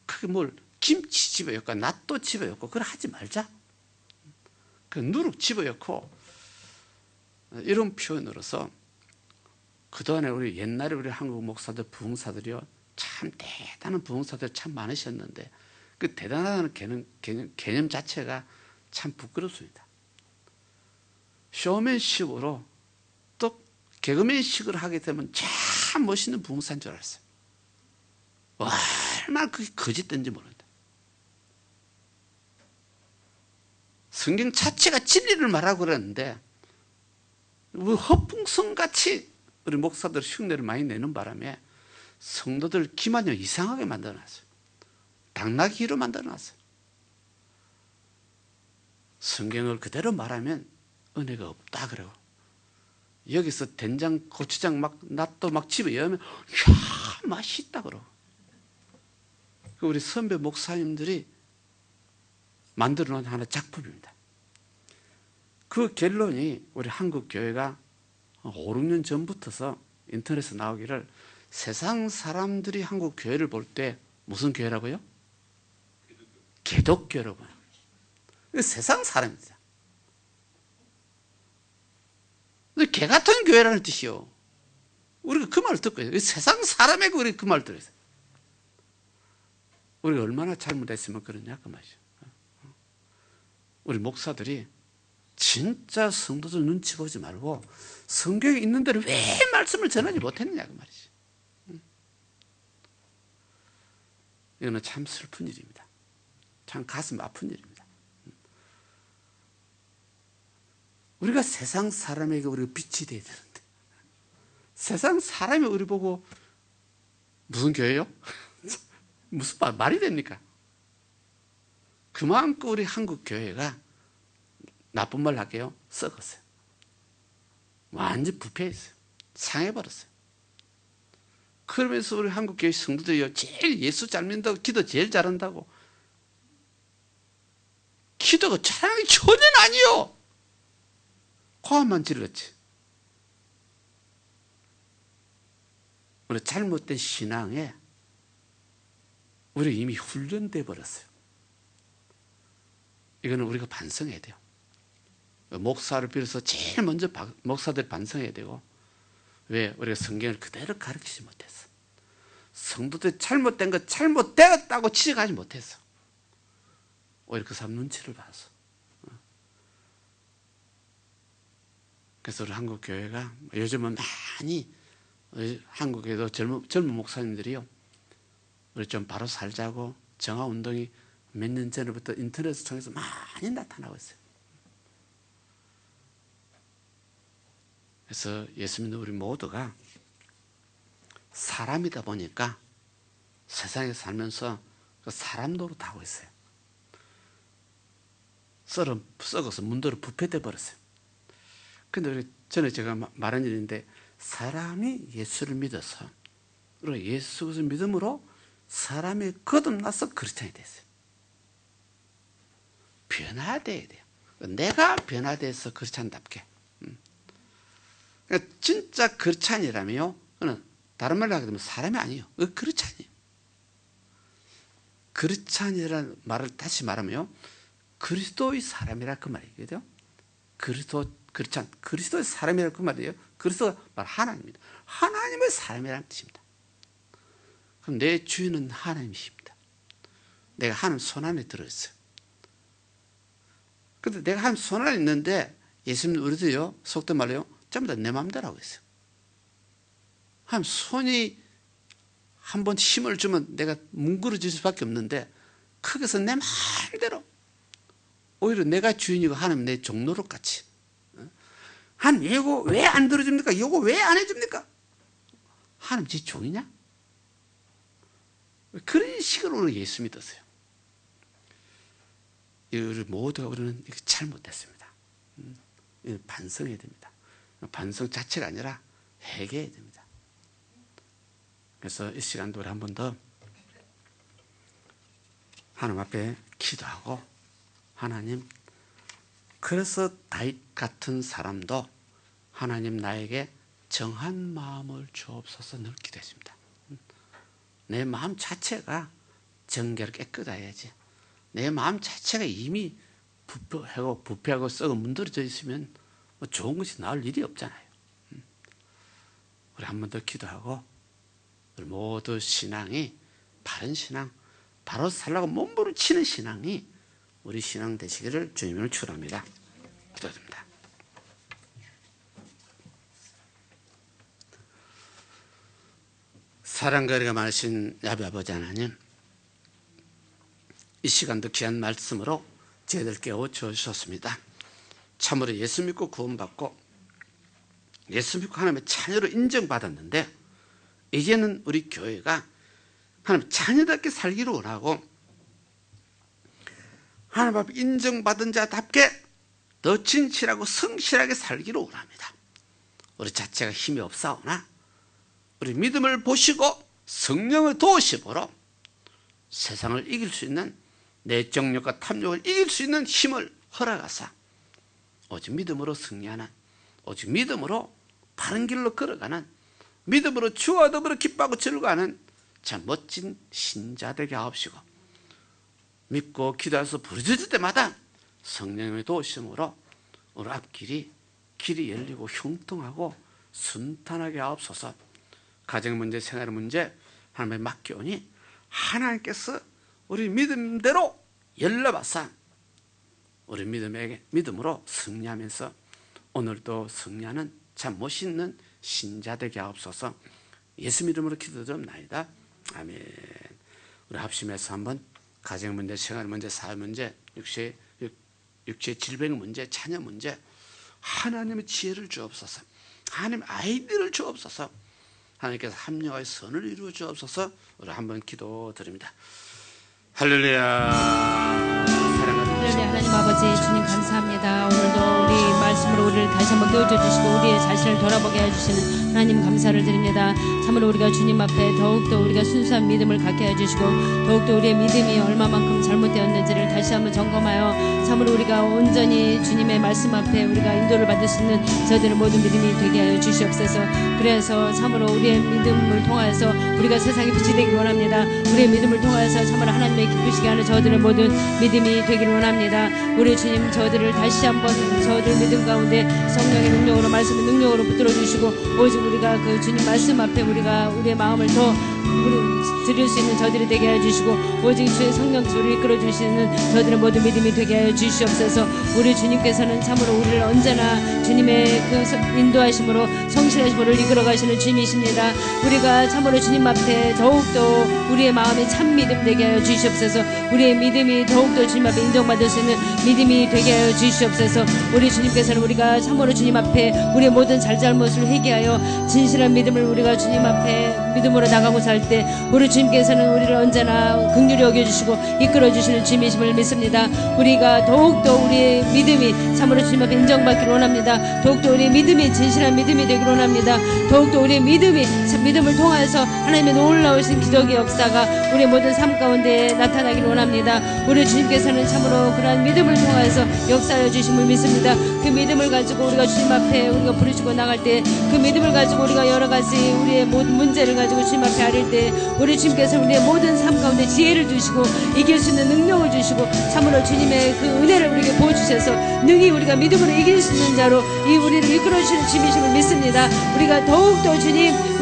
그게 뭘 김치 집어였고 낫도 집어였고 그걸 하지 말자. 그 누룩 집어였고 이런 표현으로서 그동안에 우리 옛날에 우리 한국 목사들 부흥사들이요 참 대단한 부흥사들 참 많으셨는데 그 대단하다는 개념 자체가 참 부끄럽습니다. 쇼맨식으로 또 개그맨식으로 하게 되면 참 멋있는 부흥사인 줄 알았어요. 얼마나 그게 거짓된지 모른다. 성경 자체가 진리를 말하고 그러는데 허풍성같이 우리 목사들 흉내를 많이 내는 바람에 성도들 기만형 이상하게 만들어놨어요. 당나귀로 만들어놨어요. 성경을 그대로 말하면 은혜가 없다 그러고 여기서 된장, 고추장 막 낫도 막 집어 여면 이야 맛있다 그러고 우리 선배 목사님들이 만들어 놓은 하나의 작품입니다. 그 결론이 우리 한국 교회가 5, 6년 전부터서 인터넷에 나오기를 세상 사람들이 한국 교회를 볼 때 무슨 교회라고요? 개독교라고요. 세상 사람입니다. 개 같은 교회라는 뜻이요. 우리가 그 말을 듣고 있어요. 세상 사람에게 우리가 그 말을 들었어요. 우리가 얼마나 잘못했으면 그러냐 그 말이죠. 우리 목사들이 진짜 성도들 눈치 보지 말고 성경에 있는 대로 왜 말씀을 전하지 못했느냐 그 말이지. 이거는 참 슬픈 일입니다. 참 가슴 아픈 일입니다. 우리가 세상 사람에게 우리가 빛이 되어야 되는데 세상 사람이 우리 보고 무슨 교회요? 무슨 말이 됩니까? 그만큼 우리 한국 교회가 나쁜 말 할게요. 썩었어요. 완전 부패했어요. 상해버렸어요. 그러면서 우리 한국 교회 성도들이 제일 예수 잘 믿는다고 기도 제일 잘한다고 기도가 잘하는 게 전혀 아니요. 고함만 질렀지. 우리 잘못된 신앙에 우리 이미 훈련돼 버렸어요. 이거는 우리가 반성해야 돼요. 목사를 비롯해서 제일 먼저 목사들 반성해야 되고 왜 우리가 성경을 그대로 가르치지 못했어. 성도들 잘못된 거 잘못되었다고 지적하지 못했어. 오히려 그 사람 눈치를 봐서 그래서 우리 한국 교회가 요즘은 많이 한국에도 젊은 목사님들이요, 우리 좀 바로 살자고 정화 운동이 몇 년 전부터 인터넷을 통해서 많이 나타나고 있어요. 그래서 예수 믿는 우리 모두가 사람이다 보니까 세상에 살면서 그 사람 노릇하고 있어요. 썩어서 문도로 부패돼 버렸어요. 근데 전에 제가 말한 일인데, 사람이 예수를 믿어서, 그리고 예수 그리스도 믿음으로 사람이 거듭나서 크리스찬이 됐어요. 변화돼야 돼요. 내가 변화돼서 크리스찬답게. 그러니까 진짜 크리스찬이라면요, 그는 다른 말로 하게 되면 사람이 아니에요. 크리스찬이에요. 크리스찬이라는 말을 다시 말하면요, 그리스도의 사람이라 그 말이거든요. 크리스찬, 그리스도의 사람이라 그 말이에요. 그리스도가 바로 하나님입니다. 하나님의 사람이라는 뜻입니다. 그럼 내 주인은 하나님이십니다. 내가 하나님 손 안에 들어있어요. 근데 내가 하나님 손 안에 있는데, 예수님 우리도요, 속된 말로요, 전부 다 내 마음대로 하고 있어요. 하나님 손이 한번 힘을 주면 내가 뭉그러질 수밖에 없는데, 거기서 내 마음대로, 오히려 내가 주인이고 하나님 내 종노릇 같이, 하나님 이거 왜 안 들어줍니까? 이거 왜 안 해줍니까? 하나님 지 종이냐? 그런 식으로 예수 믿었어요. 우리 모두가 우리는 잘못됐습니다. 반성해야 됩니다. 반성 자체가 아니라 회개해야 됩니다. 그래서 이 시간도 우리 한 번 더 하나님 앞에 기도하고, 하나님, 그래서 다윗 같은 사람도 하나님 나에게 정한 마음을 주옵소서 늘 기도했습니다. 내 마음 자체가 정결 깨끗해야지. 내 마음 자체가 이미 부패하고 썩어 문드러져 있으면 좋은 것이 나올 일이 없잖아요. 우리 한 번 더 기도하고, 우리 모두 신앙이 바른 신앙, 바로 살라고 몸부림치는 신앙이 우리 신앙 되시기를 주님을 축원합니다. 기도드립니다. 사랑과 은혜가 많으신 야베 아버지 하나님, 이 시간도 귀한 말씀으로 저희들 깨워줘 주셨습니다. 참으로 예수 믿고 구원받고 예수 믿고 하나님의 자녀로 인정받았는데, 이제는 우리 교회가 하나님 자녀답게 살기를 원하고, 하나님 앞에 인정받은 자답게 더 진실하고 성실하게 살기를 원합니다. 우리 자체가 힘이 없사오나 우리 믿음을 보시고 성령을 도우심으로 세상을 이길 수 있는, 내적력과 탐욕을 이길 수 있는 힘을 허락하사 오직 믿음으로 승리하는, 오직 믿음으로 바른 길로 걸어가는, 믿음으로 주와 더불어 기뻐하고 즐거워하는 참 멋진 신자 되게 하옵시고, 믿고 기도해서 부르짖을 때마다 성령의 도우심으로 우리 앞길이 열리고 형통하고 순탄하게 하옵소서. 가정 문제, 생활 문제 하나님에 맡겨오니 하나님께서 우리 믿음대로 열려봐서 우리 믿음으로 승리하면서 오늘도 승리하는 참 멋있는 신자 되게 하옵소서. 예수 이름으로 기도드립나이다. 아멘. 우리 합심해서 한번 가정 문제, 생활 문제, 사회 문제, 육체 질병 문제, 자녀 문제, 하나님의 지혜를 주옵소서. 하나님의 아이디어를 주옵소서. 하나님께서 합력의 선을 이루어 주옵소서. 우리 한번 기도드립니다. 할렐루야. 하나님 아버지, 주님 감사합니다. 오늘도 우리 말씀으로 우리를 다시 한번 깨워줘 주시고 우리의 자신을 돌아보게 해주시는 하나님 감사를 드립니다. 참으로 우리가 주님 앞에 더욱더 우리가 순수한 믿음을 갖게 해주시고, 더욱더 우리의 믿음이 얼마만큼 잘못되었는지를 다시 한번 점검하여 참으로 우리가 온전히 주님의 말씀 앞에 우리가 인도를 받을 수 있는 저들의 모든 믿음이 되게 하여 주시옵소서. 그래서 참으로 우리의 믿음을 통하여서 우리가 세상에 빛이 되길 원합니다. 우리의 믿음을 통하여서 참으로 하나님의 기쁘시게 하는 저들의 모든 믿음이 되기를 원합니다. 우리 주님, 저들을 다시 한번 저들 믿음 가운데 성령의 능력으로, 말씀의 능력으로 붙들어 주시고, 오직 우리가 그 주님 말씀 앞에 우리가 우리의 마음을 더 드릴 수 있는 저들이 되게 하여 주시고 오직 주의 성령 소리를 이끌어 주시는 저들의 모든 믿음이 되게 하여 주시옵소서. 우리 주님께서는 참으로 우리를 언제나 주님의 그 인도하심으로 성실하심으로 이끌어 가시는 주님이십니다. 우리가 참으로 주님 앞에 더욱더 우리의 마음에 참 믿음 되게 하여 주시옵소서. 우리의 믿음이 더욱더 주님 앞에 인정받을 수 있는 믿음이 되게 하여 주시옵소서. 우리 주님께서는 우리가 참으로 주님 앞에 우리의 모든 잘잘못을 회개하여 진실한 믿음을 우리가 주님 앞에 믿음으로 나가고 살 때 우리 주님께서는 우리를 언제나 긍휼히 여겨주시고 이끌어주시는 주님이심을 믿습니다. 우리가 더욱더 우리의 믿음이 참으로 주님 앞에 인정받기를 원합니다. 더욱더 우리의 믿음이 진실한 믿음이 되기를 원합니다. 더욱더 우리의 믿음을 통해서 하나님의 놀라우신 기적의 역사가 우리의 모든 삶 가운데 나타나기를 원합니다. 우리 주님께서는 참으로 그러한 믿음을 통해서 역사하여 주심을 믿습니다. 그 믿음을 가지고 우리가 주님 앞에 우리가 부르시고 나갈 때 그 믿음을 가지고 우리가 여러 가지 우리의 모든 문제를 가지고 주님 앞에 아릴 때 우리 주님께서 우리의 모든 삶 가운데 지혜를 주시고 이길 수 있는 능력을 주시고 참으로 주님의 그 은혜를 우리에게 보여주셔서 능히 우리가 믿음으로 이길 수 있는 자로 이 우리를 이끌어주시는 주님이심을 믿습니다. 우리가 더욱더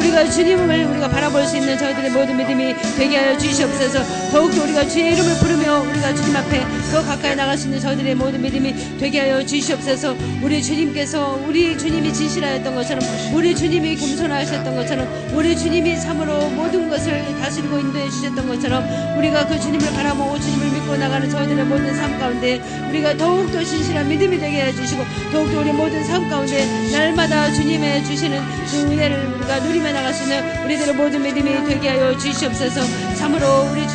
우리가 주님을 우리가 바라볼 수 있는 저희들의 모든 믿음이 되게 하여 주시옵소서. 더욱더 우리가 주의 이름을 부르며 우리가 주님 앞에 더 가까이 나갈 수 있는 저희들의 모든 믿음이 되게 하여 주시옵소서. 우리 주님께서 우리 주님이 진실하였던 것처럼 우리 주님이 겸손하셨던 것처럼 우리 주님이 참으로 모든 것을 다스리고 인도해 주셨던 것처럼 우리가 그 주님을 바라보고 주님을 믿고 나가는 저희들의 모든 삶 가운데 우리가 더욱더 진실한 믿음이 되게 해주시고 더욱더 우리 모든 삶 가운데 날마다 주님의 주시는 그 은혜를 우리가 누리며 나갈 수 있는 우리들의 모든 믿음이 되게 하여 주시옵소서. 참으로 우리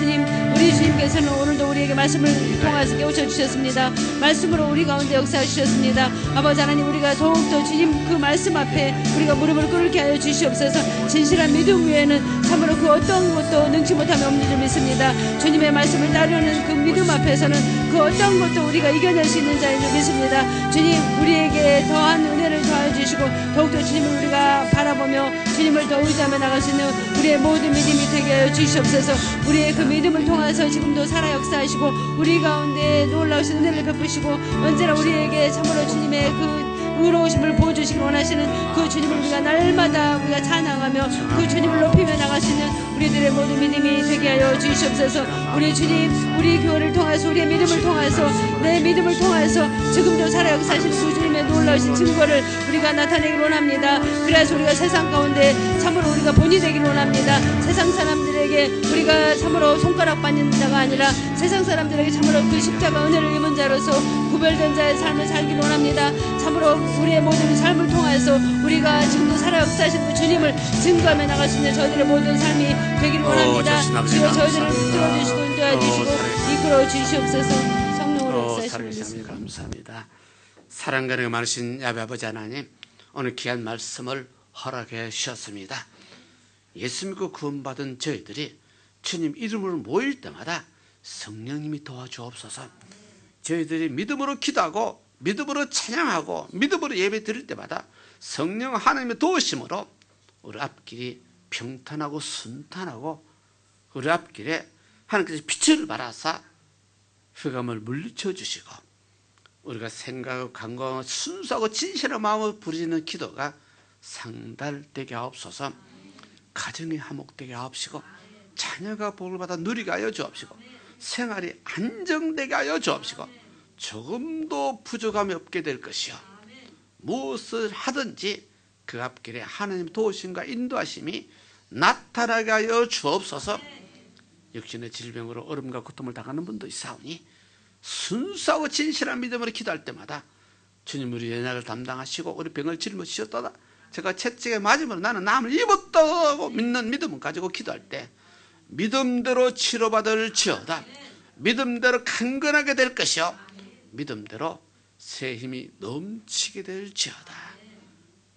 주님께서는 오늘도 우리에게 말씀을 통해서 깨우쳐 주셨습니다. 말씀으로 우리 가운데 역사해 주셨습니다. 아버지 하나님, 우리가 더욱더 주님 그 말씀 앞에 우리가 무릎을 꿇게 하여 주시옵소서. 진실한 믿음 위에는 참으로 그 어떤 것도 능치 못함이 없는 줄 믿습니다. 주님의 말씀을 따르는 그 믿음 앞에서는 그 어떤 것도 우리가 이겨낼 수 있는 자인 줄 믿습니다. 주님, 우리에게 더한 은혜를 더하여 주시고 더욱더 주님을 우리가 바라보며 주님을 더 의지하며 나갈 수 있는 우리의 모든 믿음이 되게 하여 주시옵소서. 우리의 그 믿음을 통해서 지금도 살아 역사하시고 우리 가운데 놀라우신 은혜를 베푸시고 언제나 우리에게 참으로 주님의 그 의로우심을 보여주시길 원하시는 그 주님을 우리가 날마다 우리가 찬양하며 그 주님을 높이며 나가시는 우리들의 모든 믿음이 되게 하여 주시옵소서. 우리 주님, 우리 교회를 통해서 우리의 믿음을 통해서 내 믿음을 통해서 지금도 살아 역사하시는 그 주님의 놀라우신 증거를 우리가 나타내길 원합니다. 그래서 우리가 세상 가운데 참으로 우리가 본이 되길 원합니다. 세상 사람들에게 우리가 참으로 손가락 받는 자가 아니라 세상 사람들에게 참으로 그 십자가 은혜를 입은 자로서 구별된 자의 삶을 살길 원합니다. 참으로 우리의 모든 삶을 통해서 우리가 지금도 살아 역사하시는 그 주님을 증거하며 나갈 수 있는 저희들의 모든 삶이 되기를 원합니다. 주여 저희들을 붙들어 주시고 인도해 주시고 이끌어 주시옵소서. 성령으로 역사하시는 살아계시니 감사합니다. 사랑가는 많으신 야베 아버지 하나님, 오늘 귀한 말씀을 허락해 주셨습니다. 예수 믿고 구원받은 저희들이 주님 이름으로 모일 때마다 성령님이 도와주옵소서. 저희들이 믿음으로 기도하고 믿음으로 찬양하고 믿음으로 예배 드릴 때마다 성령 하나님의 도우심으로 우리 앞길이 평탄하고 순탄하고 우리 앞길에 하나님께서 빛을 발하사 흑암을 물리쳐 주시고 우리가 생각하고 간과하고 순수하고 진실한 마음을 부르짖는 기도가 상달되게 하옵소서. 가정이 화목되게 하옵시고 자녀가 복을 받아 누리게 하여 주옵시고 생활이 안정되게 하여 주옵시고 조금도 부족함이 없게 될 것이요 무엇을 하든지 그 앞길에 하나님 도우심과 인도하심이 나타나게 하여 주옵소서. 육신의 질병으로 어려움과 고통을 당하는 분도 있사오니 순수하고 진실한 믿음으로 기도할 때마다 주님 우리 연약을 담당하시고 우리 병을 짊어지셨도다. 제가 채찍에 맞으면 나는 남을 입었다고 믿는 믿음을 가지고 기도할 때 믿음대로 치료받을 지어다. 믿음대로 강건하게 될 것이요 믿음대로 새 힘이 넘치게 될 지어다.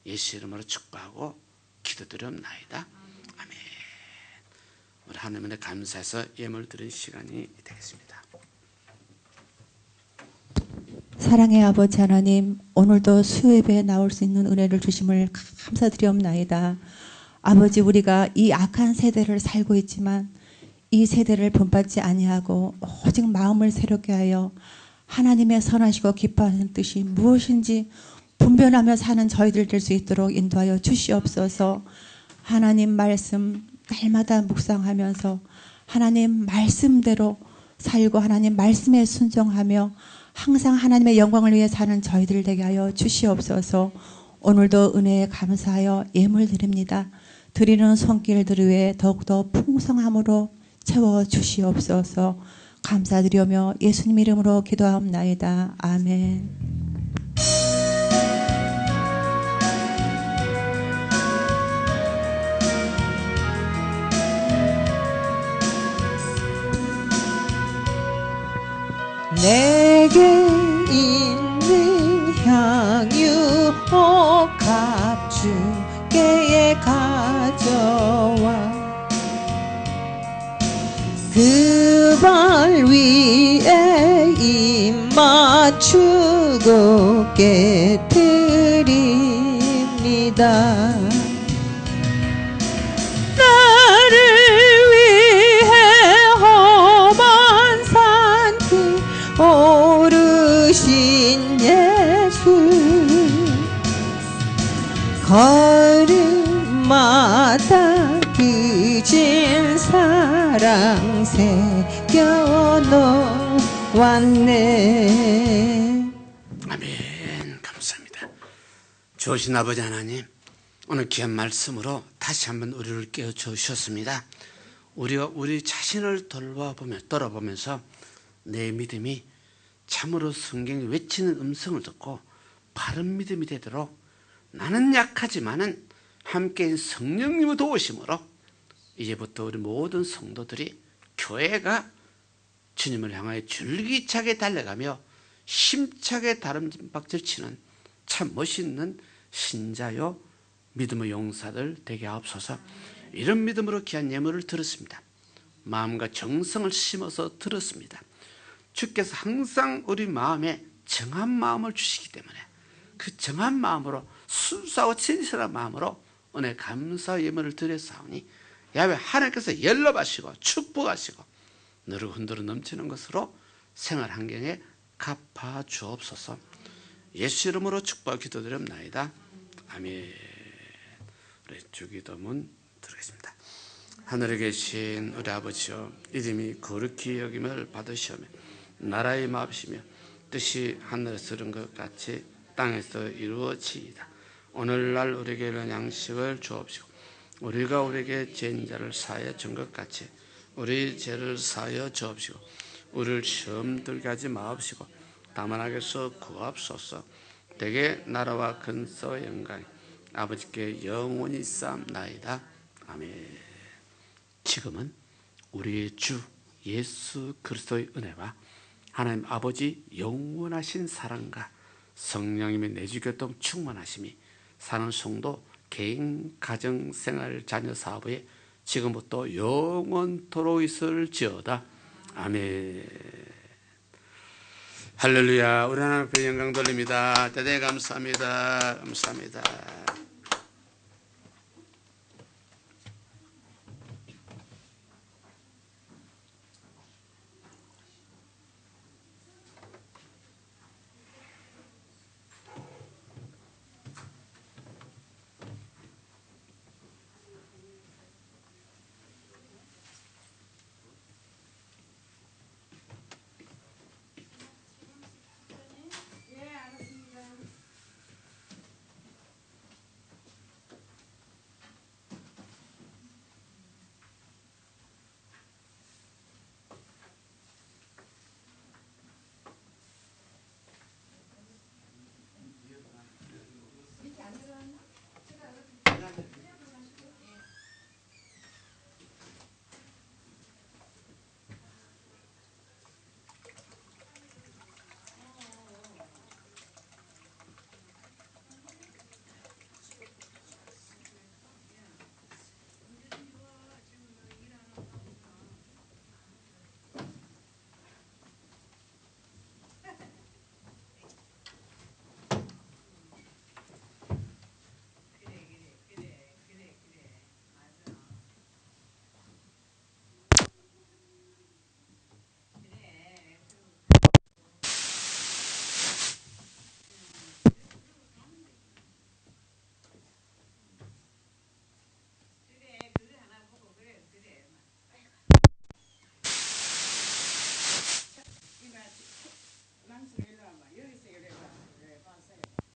예수 이름으로 축복하고 기도드렸나이다. 아멘. 우리 하나님의 감사해서 예물 드린 시간이 되겠습니다. 사랑의 아버지 하나님, 오늘도 수요예배에 나올 수 있는 은혜를 주심을 감사드리옵나이다. 아버지, 우리가 이 악한 세대를 살고 있지만 이 세대를 본받지 아니하고 오직 마음을 새롭게 하여 하나님의 선하시고 기뻐하는 뜻이 무엇인지 분별하며 사는 저희들 될 수 있도록 인도하여 주시옵소서. 하나님 말씀 날마다 묵상하면서 하나님 말씀대로 살고 하나님 말씀에 순종하며 항상 하나님의 영광을 위해 사는 저희들 되게 하여 주시옵소서. 오늘도 은혜에 감사하여 예물 드립니다. 드리는 손길들 위해 더욱더 풍성함으로 채워 주시옵소서. 감사드리며 예수님 이름으로 기도하옵나이다. 아멘. 내게 있는 향유 옥합 주께 가져와 그 발 위에 입 맞추고 깨뜨립니다. 나를 위해 험한 산 길 오르신 예수 걸음마다 그진 사랑 새겨 놓았네. 아멘. 감사합니다. 좋으신 아버지 하나님, 오늘 귀한 말씀으로 다시 한번 우리를 깨워주셨습니다. 우리가 우리 자신을 돌아보면서 내 믿음이 참으로 성경이 외치는 음성을 듣고 바른 믿음이 되도록 나는 약하지만은 함께인 성령님의 도우심으로 이제부터 우리 모든 성도들이 교회가 주님을 향하여 줄기차게 달려가며 힘차게 다름박질 치는 참 멋있는 신자요 믿음의 용사들 되게 하옵소서. 이런 믿음으로 귀한 예물을 드렸습니다. 마음과 정성을 심어서 드렸습니다. 주께서 항상 우리 마음에 정한 마음을 주시기 때문에 그 정한 마음으로 순수하고 진실한 마음으로 은혜 감사 예물을 드렸사오니 야훼 하나님께서 연락하시고 축복하시고 너를 흔들어 넘치는 것으로 생활 환경에 갚아 주옵소서. 예수 이름으로 축복 기도드립나이다. 아멘. 우리 주기도문 드리겠습니다. 하늘에 계신 우리 아버지여, 이름이 거룩히 여김을 받으시오며 나라의 마옵시며 뜻이 하늘에서 이룬 것 같이 땅에서 이루어지이다. 오늘날 우리에게 이런 양식을 주옵시고 우리가 우리에게 죄인 자를 사하여 준 것 같이 우리 죄를 사하여 주옵시고 우리를 시험 들게 하지 마옵시고 다만 악에서 구하옵소서. 대개 나라와 근서 영광 아버지께 영원히 쌓나이다. 아멘. 지금은 우리의 주 예수 그리스도의 은혜와 하나님 아버지 영원하신 사랑과 성령님의 내주교통 충만하심이 사는 성도 개인 가정 생활 자녀 사업에 지금부터 영원토록 있을지어다. 아멘. 할렐루야. 우리 하나님 앞에 영광 돌립니다. 대단히 감사합니다. 감사합니다.